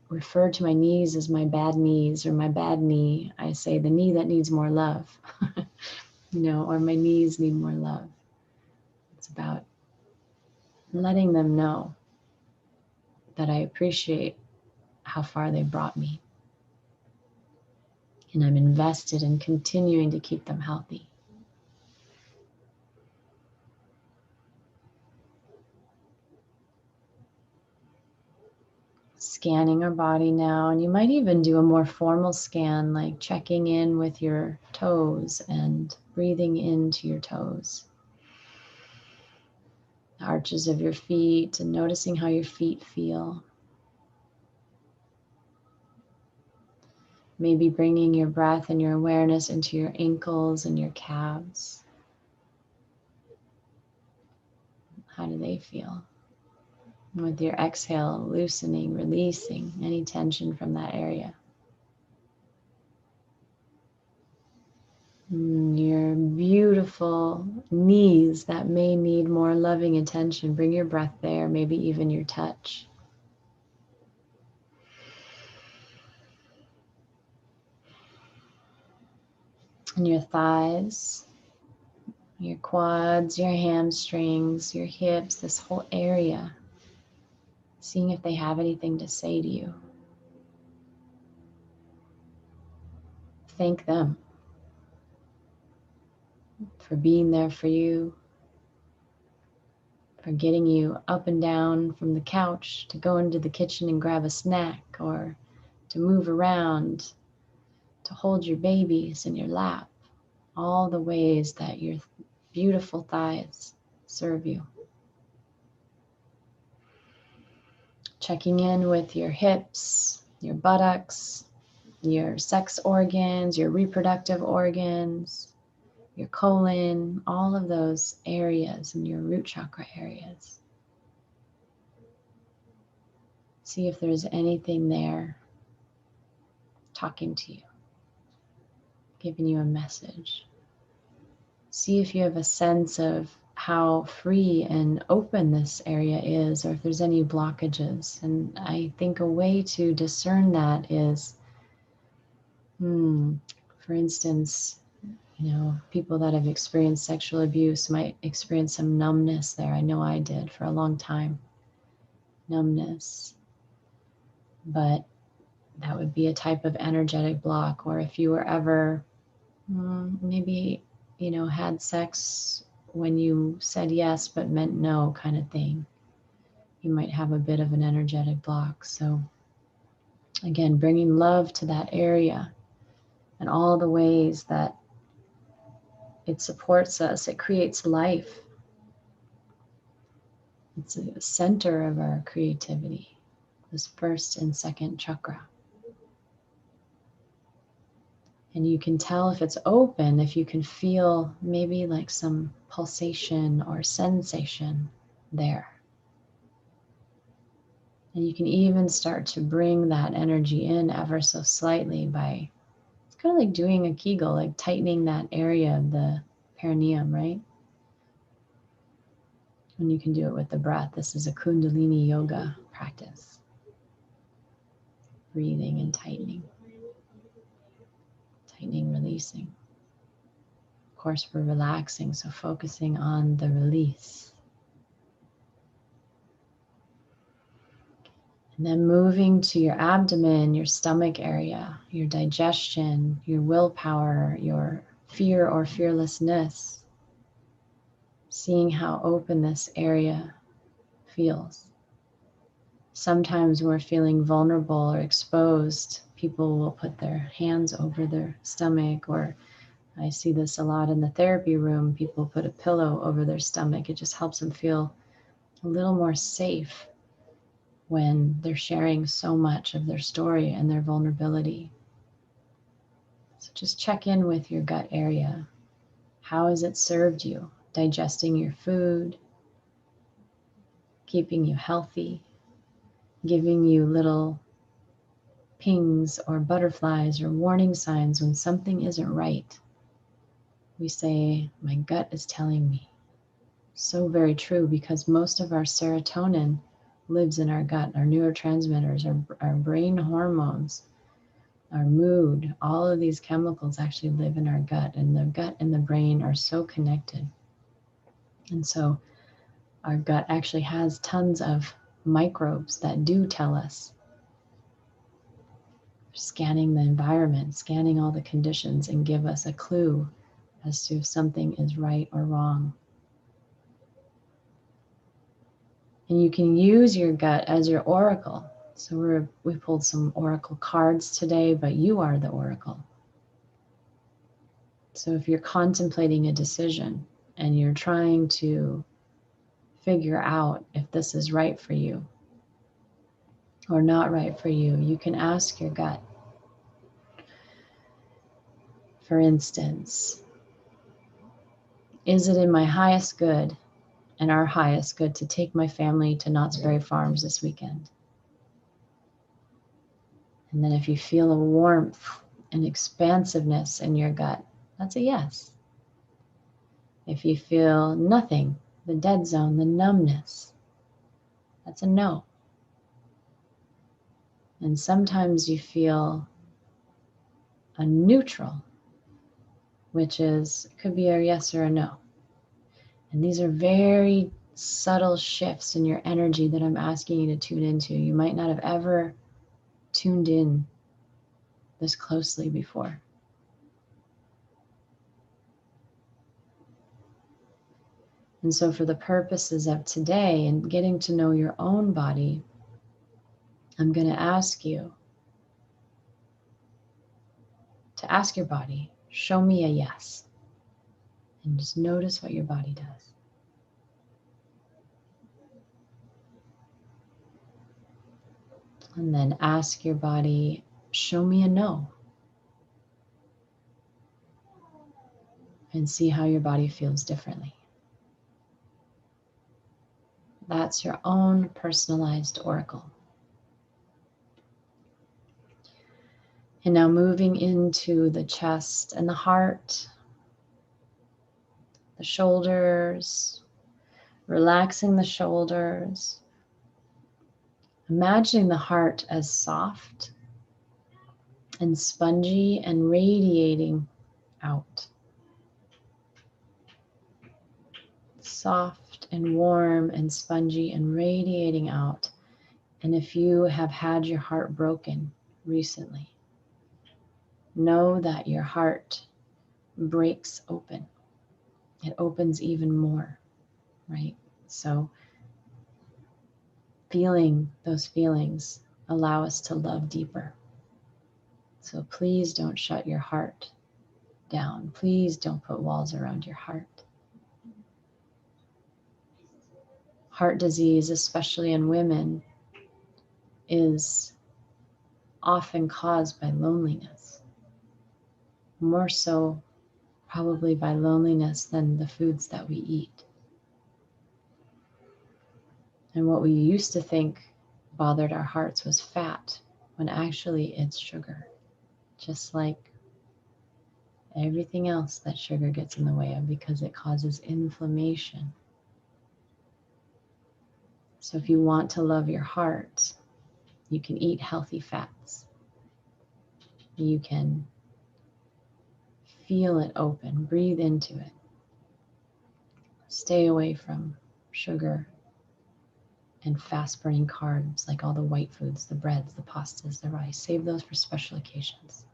refer to my knees as my bad knees or my bad knee. I say the knee that needs more love, or my knees need more love. It's about letting them know that I appreciate how far they brought me. And I'm invested in continuing to keep them healthy. Scanning our body now, and you might even do a more formal scan, like checking in with your toes and breathing into your toes, the arches of your feet, and noticing how your feet feel. Maybe bringing your breath and your awareness into your ankles and your calves. How do they feel? With your exhale, loosening, releasing any tension from that area. Your beautiful knees that may need more loving attention. Bring your breath there, maybe even your touch. And your thighs, your quads, your hamstrings, your hips, this whole area. Seeing if they have anything to say to you. Thank them for being there for you, for getting you up and down from the couch to go into the kitchen and grab a snack, or to move around, to hold your babies in your lap. All the ways that your beautiful thighs serve you. Checking in with your hips, your buttocks, your sex organs, your reproductive organs, your colon, all of those areas and your root chakra areas. See if there's anything there talking to you, giving you a message. See if you have a sense of how free and open this area is, or if there's any blockages. And I think a way to discern that is, for instance, people that have experienced sexual abuse might experience some numbness there. I know I did for a long time. Numbness. But that would be a type of energetic block. Or if you were ever maybe, had sex when you said yes but meant no kind of thing, you might have a bit of an energetic block. So again, bringing love to that area and all the ways that it supports us, it creates life. It's a center of our creativity, this first and second chakra. And you can tell if it's open, if you can feel maybe like some pulsation or sensation there. And you can even start to bring that energy in ever so slightly by, it's kind of like doing a Kegel, like tightening that area of the perineum, right? And you can do it with the breath. This is a Kundalini yoga practice. Breathing and tightening. Tightening, releasing. Of course, we're relaxing, so focusing on the release. And then moving to your abdomen, your stomach area, your digestion, your willpower, your fear or fearlessness. Seeing how open this area feels. Sometimes we're feeling vulnerable or exposed People will put their hands over their stomach, or I see this a lot in the therapy room. People put a pillow over their stomach. It just helps them feel a little more safe when they're sharing so much of their story and their vulnerability. So just check in with your gut area. How has it served you? Digesting your food, keeping you healthy, giving you little pings or butterflies or warning signs when something isn't right. We say, my gut is telling me. So very true, because most of our serotonin lives in our gut. Our neurotransmitters, our brain hormones, our mood, all of these chemicals actually live in our gut, and the gut and the brain are so connected. And so our gut actually has tons of microbes that do tell us, scanning the environment, scanning all the conditions, and give us a clue as to if something is right or wrong. And you can use your gut as your oracle. So we pulled some oracle cards today, but you are the oracle. So if you're contemplating a decision and you're trying to figure out if this is right for you or not right for you, you can ask your gut. For instance, is it in my highest good and our highest good to take my family to Knott's Berry Farms this weekend? And then if you feel a warmth and expansiveness in your gut, that's a yes. If you feel nothing, the dead zone, the numbness, that's a no. And sometimes you feel a neutral, which could be a yes or a no. And these are very subtle shifts in your energy that I'm asking you to tune into. You might not have ever tuned in this closely before. And so for the purposes of today and getting to know your own body, I'm going to ask you to ask your body, show me a yes. And just notice what your body does. And then ask your body, show me a no. And see how your body feels differently. That's your own personalized oracle. And now moving into the chest and the heart, the shoulders, relaxing the shoulders. Imagining the heart as soft and spongy and radiating out. Soft and warm and spongy and radiating out. And if you have had your heart broken recently, know that your heart breaks open. It opens even more, right? So feeling those feelings allow us to love deeper. So please don't shut your heart down. Please don't put walls around your heart. Heart disease, especially in women, is often caused by loneliness. More so probably by loneliness than the foods that we eat. And what we used to think bothered our hearts was fat, when actually it's sugar. Just like everything else that sugar gets in the way of, because it causes inflammation. So if you want to love your heart, you can eat healthy fats. You can feel it open, breathe into it. Stay away from sugar and fast-burning carbs, like all the white foods, the breads, the pastas, the rice. Save those for special occasions.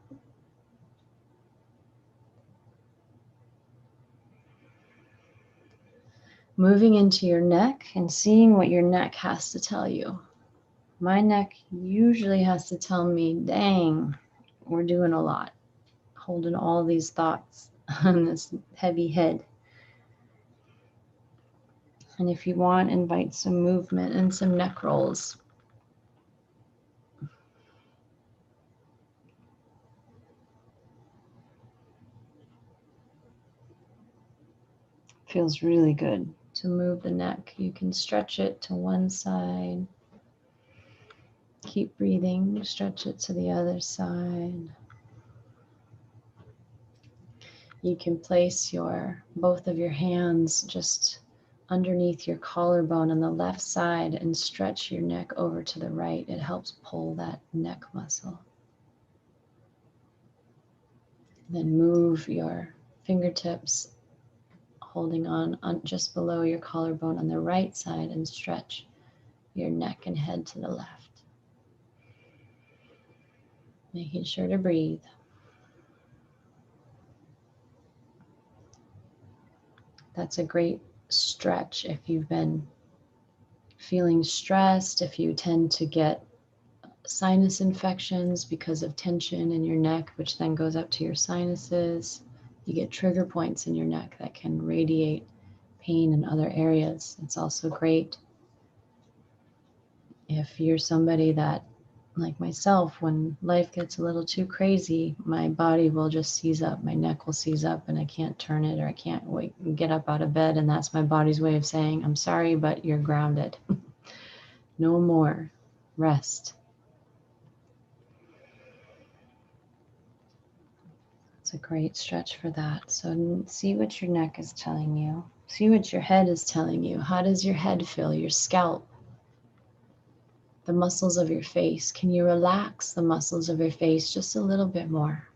Moving into your neck and seeing what your neck has to tell you. My neck usually has to tell me, dang, we're doing a lot, holding all these thoughts on this heavy head. And if you want, invite some movement and some neck rolls. Feels really good to move the neck. You can stretch it to one side. Keep breathing, stretch it to the other side. You can place both of your hands just underneath your collarbone on the left side and stretch your neck over to the right. It helps pull that neck muscle. Then move your fingertips, holding on just below your collarbone on the right side, and stretch your neck and head to the left. Making sure to breathe. That's a great stretch if you've been feeling stressed, if you tend to get sinus infections because of tension in your neck, which then goes up to your sinuses. You get trigger points in your neck that can radiate pain in other areas. It's also great if you're somebody that, like myself, when life gets a little too crazy, my body will just seize up, my neck will seize up, and I can't turn it, or I can't get up out of bed, and that's my body's way of saying, I'm sorry, but you're grounded. No more. Rest. It's a great stretch for that. So see what your neck is telling you. See what your head is telling you. How does your head feel? Your scalp? The muscles of your face. Can you relax the muscles of your face just a little bit more?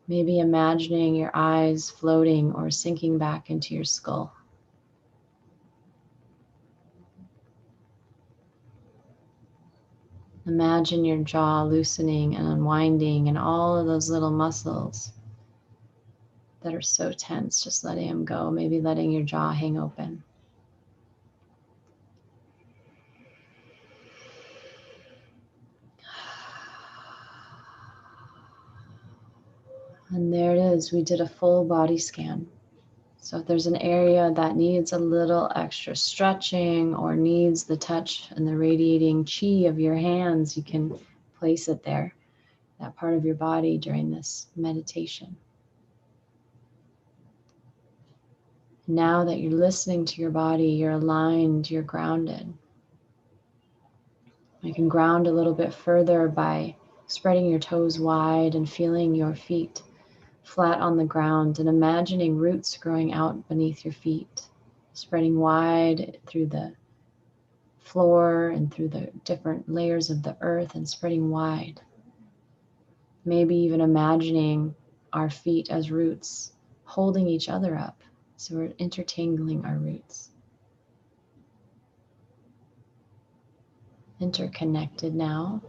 Maybe imagining your eyes floating or sinking back into your skull. Imagine your jaw loosening and unwinding and all of those little muscles that are so tense, just letting them go, maybe letting your jaw hang open. And there it is, we did a full body scan. So if there's an area that needs a little extra stretching or needs the touch and the radiating chi of your hands, you can place it there, that part of your body during this meditation. Now that you're listening to your body, you're aligned, you're grounded. You can ground a little bit further by spreading your toes wide and feeling your feet flat on the ground and imagining roots growing out beneath your feet, spreading wide through the floor and through the different layers of the earth and spreading wide. Maybe even imagining our feet as roots holding each other up. So we're intertangling our roots. Interconnected now.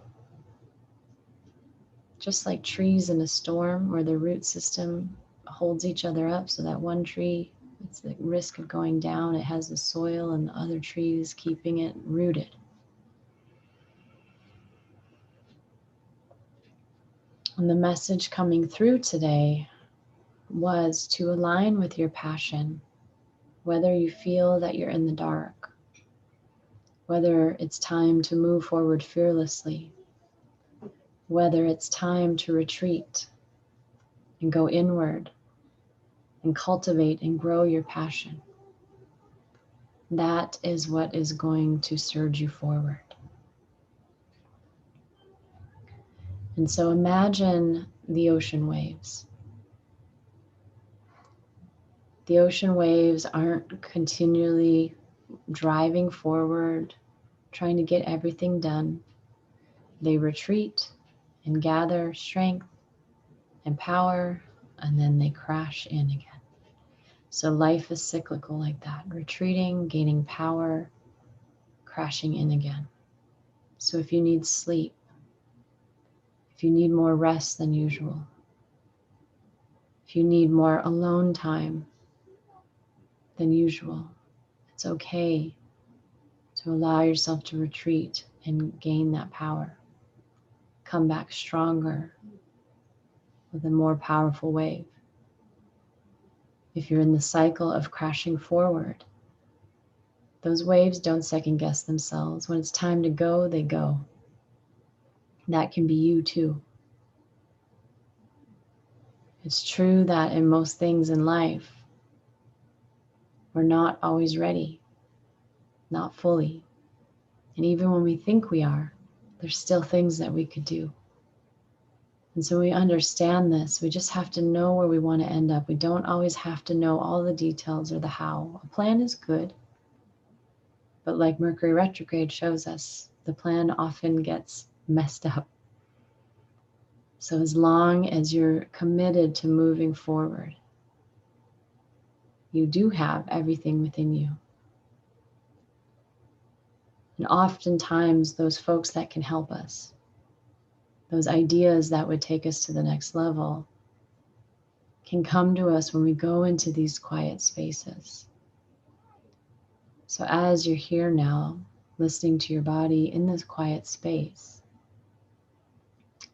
Just like trees in a storm where the root system holds each other up, so that one tree, it's the risk of going down, it has the soil and the other trees keeping it rooted. And the message coming through today was to align with your passion, whether you feel that you're in the dark, whether it's time to move forward fearlessly, whether it's time to retreat and go inward and cultivate and grow your passion. That is what is going to surge you forward. And so imagine the ocean waves. The ocean waves aren't continually driving forward, trying to get everything done. They retreat and gather strength and power, and then they crash in again. So life is cyclical like that, retreating, gaining power, crashing in again. So if you need sleep, if you need more rest than usual, if you need more alone time than usual, it's okay to allow yourself to retreat and gain that power. Come back stronger with a more powerful wave. If you're in the cycle of crashing forward, those waves don't second guess themselves. When it's time to go, they go. That can be you too. It's true that in most things in life, we're not always ready, not fully. And even when we think we are, there's still things that we could do. And so we understand this. We just have to know where we want to end up. We don't always have to know all the details or the how. A plan is good. But like Mercury retrograde shows us, the plan often gets messed up. So as long as you're committed to moving forward, you do have everything within you. And oftentimes those folks that can help us, those ideas that would take us to the next level, can come to us when we go into these quiet spaces. So as you're here now, listening to your body in this quiet space,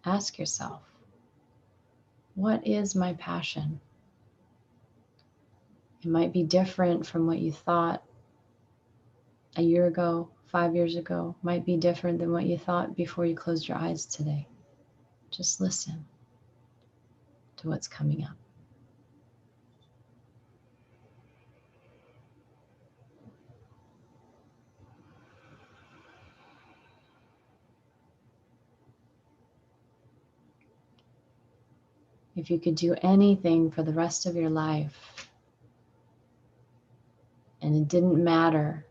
ask yourself, what is my passion? It might be different from what you thought a year ago, 5 years ago, might be different than what you thought before you closed your eyes today. Just listen to what's coming up. If you could do anything for the rest of your life, and it didn't matter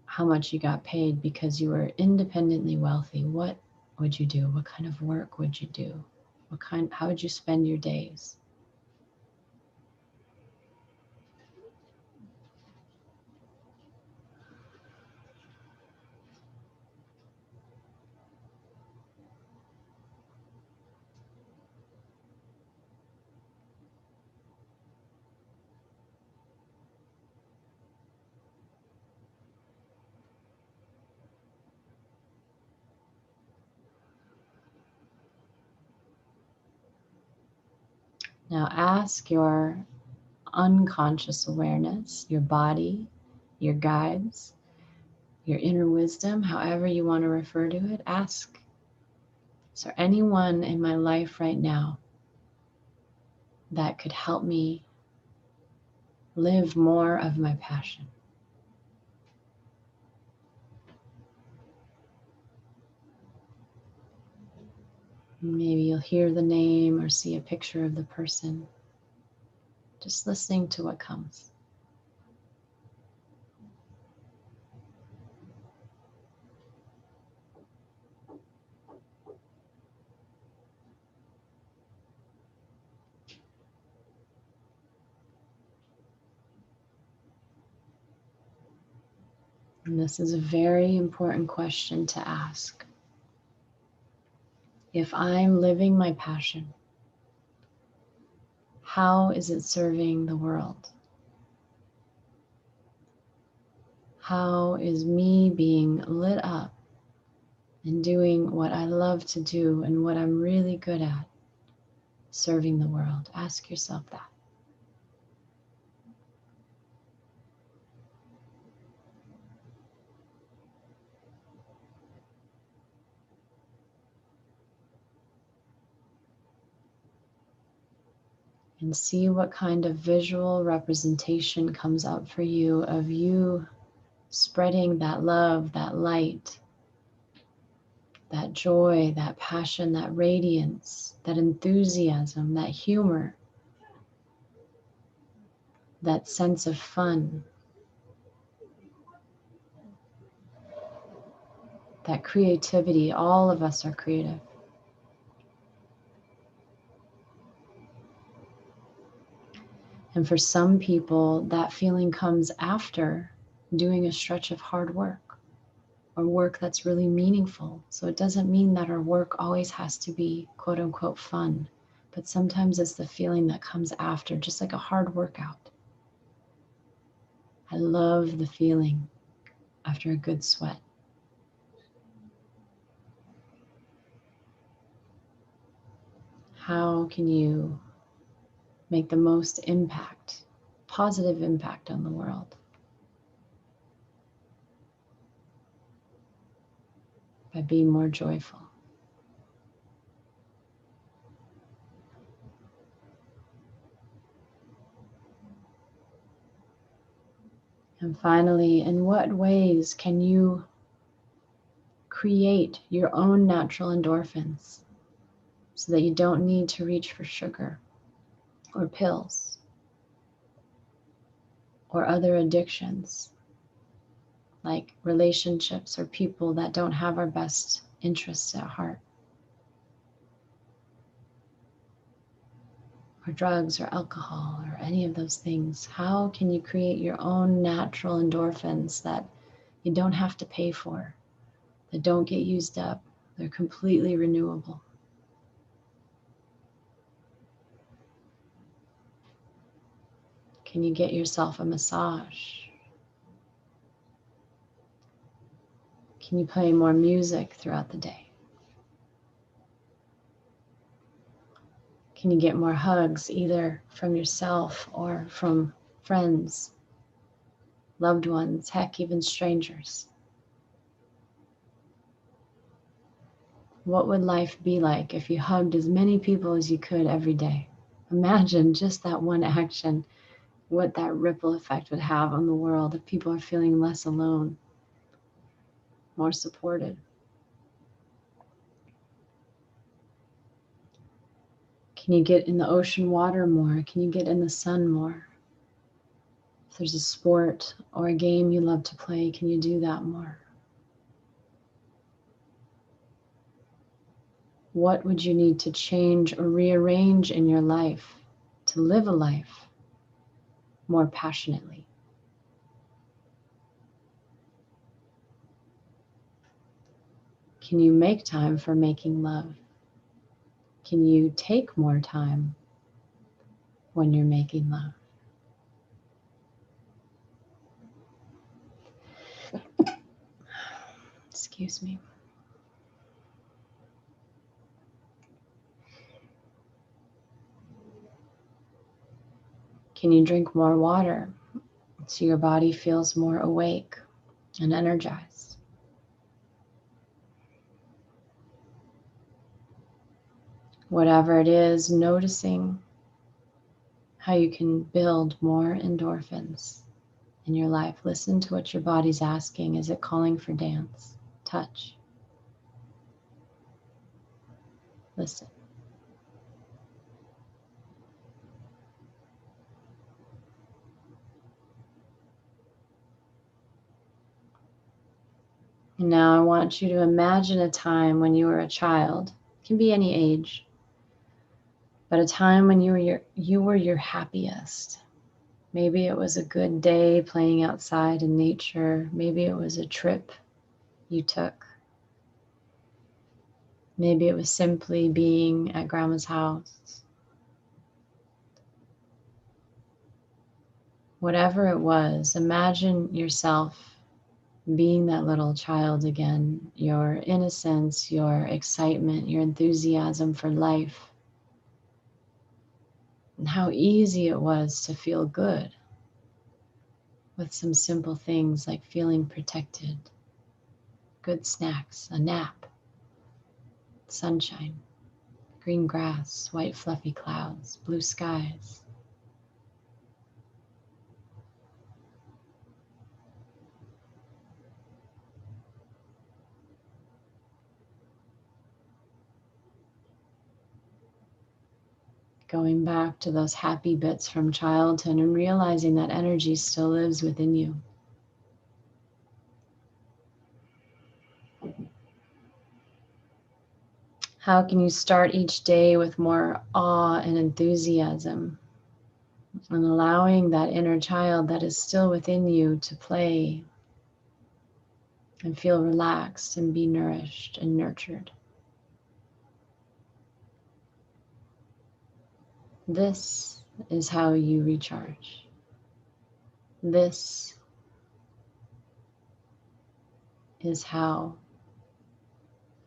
how much you got paid because you were independently wealthy, what would you do? What kind of work would you do? How would you spend your days? Now ask your unconscious awareness, your body, your guides, your inner wisdom, however you want to refer to it, ask, is there anyone in my life right now that could help me live more of my passion? Maybe you'll hear the name or see a picture of the person. Just listening to what comes. And this is a very important question to ask. If I'm living my passion, how is it serving the world? How is me being lit up and doing what I love to do and what I'm really good at serving the world? Ask yourself that. And see what kind of visual representation comes up for you of you spreading that love, that light, that joy, that passion, that radiance, that enthusiasm, that humor, that sense of fun, that creativity. All of us are creative. And for some people, that feeling comes after doing a stretch of hard work or work that's really meaningful. So it doesn't mean that our work always has to be quote unquote fun, but sometimes it's the feeling that comes after, just like a hard workout. I love the feeling after a good sweat. How can you make the most impact, positive impact on the world? By being more joyful. And finally, in what ways can you create your own natural endorphins so that you don't need to reach for sugar or pills or other addictions like relationships or people that don't have our best interests at heart, or drugs or alcohol or any of those things? How can you create your own natural endorphins that you don't have to pay for, that don't get used up, they're completely renewable? Can you get yourself a massage? Can you play more music throughout the day? Can you get more hugs, either from yourself or from friends, loved ones, heck, even strangers? What would life be like if you hugged as many people as you could every day? Imagine just that one action, what that ripple effect would have on the world if people are feeling less alone, more supported. Can you get in the ocean water more? Can you get in the sun more? If there's a sport or a game you love to play, can you do that more? What would you need to change or rearrange in your life to live a life more passionately? Can you make time for making love? Can you take more time when you're making love? Excuse me. Can you drink more water so your body feels more awake and energized? Whatever it is, noticing how you can build more endorphins in your life. Listen to what your body's asking. Is it calling for dance, touch? Listen. And now I want you to imagine a time when you were a child. It can be any age, but a time when you were your happiest. Maybe it was a good day playing outside in nature. Maybe it was a trip you took. Maybe it was simply being at grandma's house. Whatever it was, imagine yourself being that little child again, your innocence, your excitement, your enthusiasm for life, and how easy it was to feel good with some simple things like feeling protected, good snacks, a nap, sunshine, green grass, white fluffy clouds, blue skies. Going back to those happy bits from childhood and realizing that energy still lives within you. How can you start each day with more awe and enthusiasm and allowing that inner child that is still within you to play and feel relaxed and be nourished and nurtured? This is how you recharge. This is how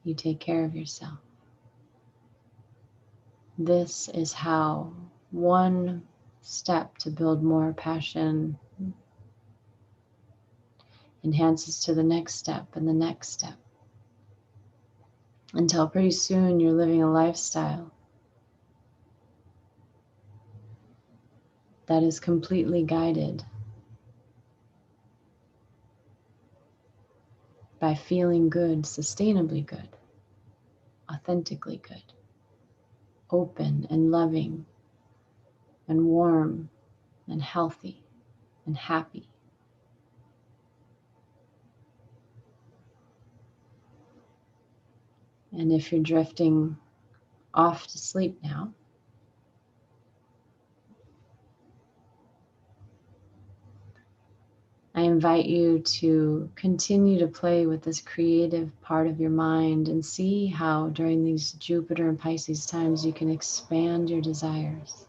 you take care of yourself. This is how one step to build more passion enhances to the next step and the next step, until pretty soon you're living a lifestyle that is completely guided by feeling good, sustainably good, authentically good, open and loving and warm and healthy and happy. And if you're drifting off to sleep now, I invite you to continue to play with this creative part of your mind and see how during these Jupiter and Pisces times you can expand your desires.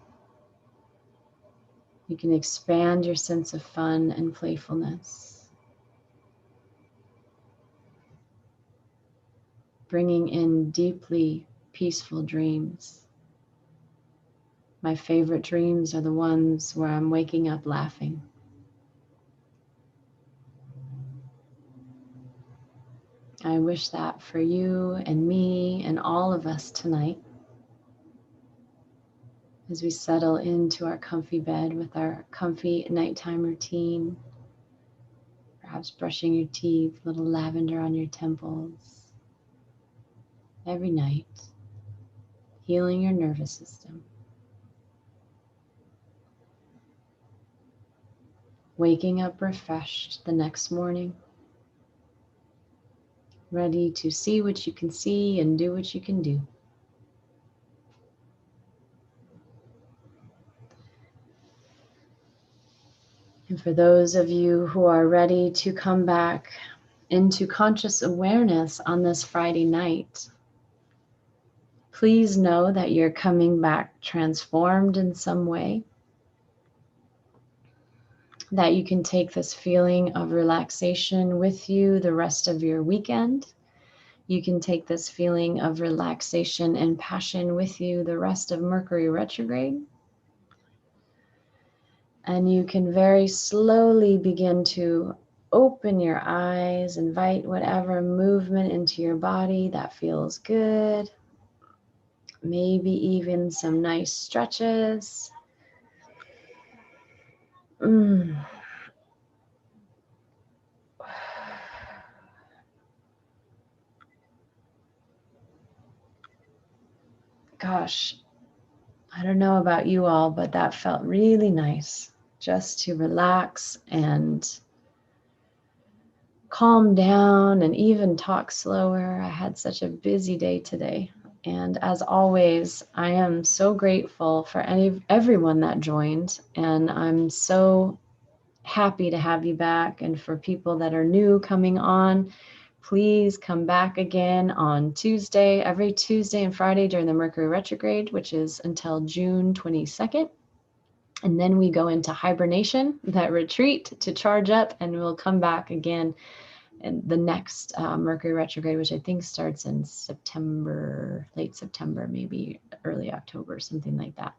You can expand your sense of fun and playfulness, bringing in deeply peaceful dreams. My favorite dreams are the ones where I'm waking up laughing. I wish that for you and me and all of us tonight, as we settle into our comfy bed with our comfy nighttime routine, perhaps brushing your teeth, a little lavender on your temples. Every night, healing your nervous system. Waking up refreshed the next morning, ready to see what you can see and do what you can do. And for those of you who are ready to come back into conscious awareness on this Friday night, please know that you're coming back transformed in some way, that you can take this feeling of relaxation with you the rest of your weekend. You can take this feeling of relaxation and passion with you the rest of Mercury retrograde. And you can very slowly begin to open your eyes, invite whatever movement into your body that feels good. Maybe even some nice stretches. Gosh, I don't know about you all, but that felt really nice, just to relax and calm down and even talk slower. I had such a busy day today. And as always, I am so grateful for everyone that joined. And I'm so happy to have you back. And for people that are new coming on, please come back again on Tuesday, every Tuesday and Friday during the Mercury retrograde, which is until June 22nd. And then we go into hibernation, that retreat to charge up, and we'll come back again in the next Mercury retrograde, which I think starts in September, late September, maybe early October, something like that.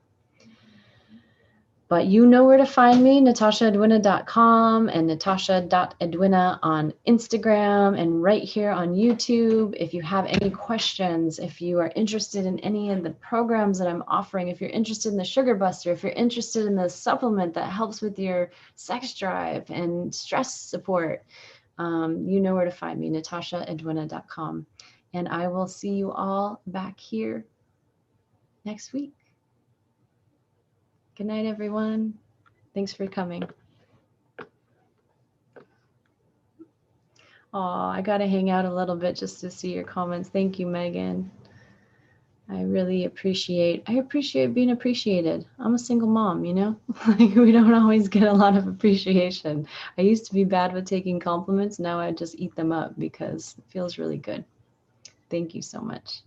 But you know where to find me, natashaedwina.com and natasha.edwina on Instagram and right here on YouTube. If you have any questions, if you are interested in any of the programs that I'm offering, if you're interested in the Sugar Buster, if you're interested in the supplement that helps with your sex drive and stress support, you know where to find me, natashaedwina.com. And I will see you all back here next week. Good night, everyone. Thanks for coming. Oh, I got to hang out a little bit just to see your comments. Thank you, Megan. I really appreciate being appreciated. I'm a single mom, you know? Like, we don't always get a lot of appreciation. I used to be bad with taking compliments. Now I just eat them up because it feels really good. Thank you so much.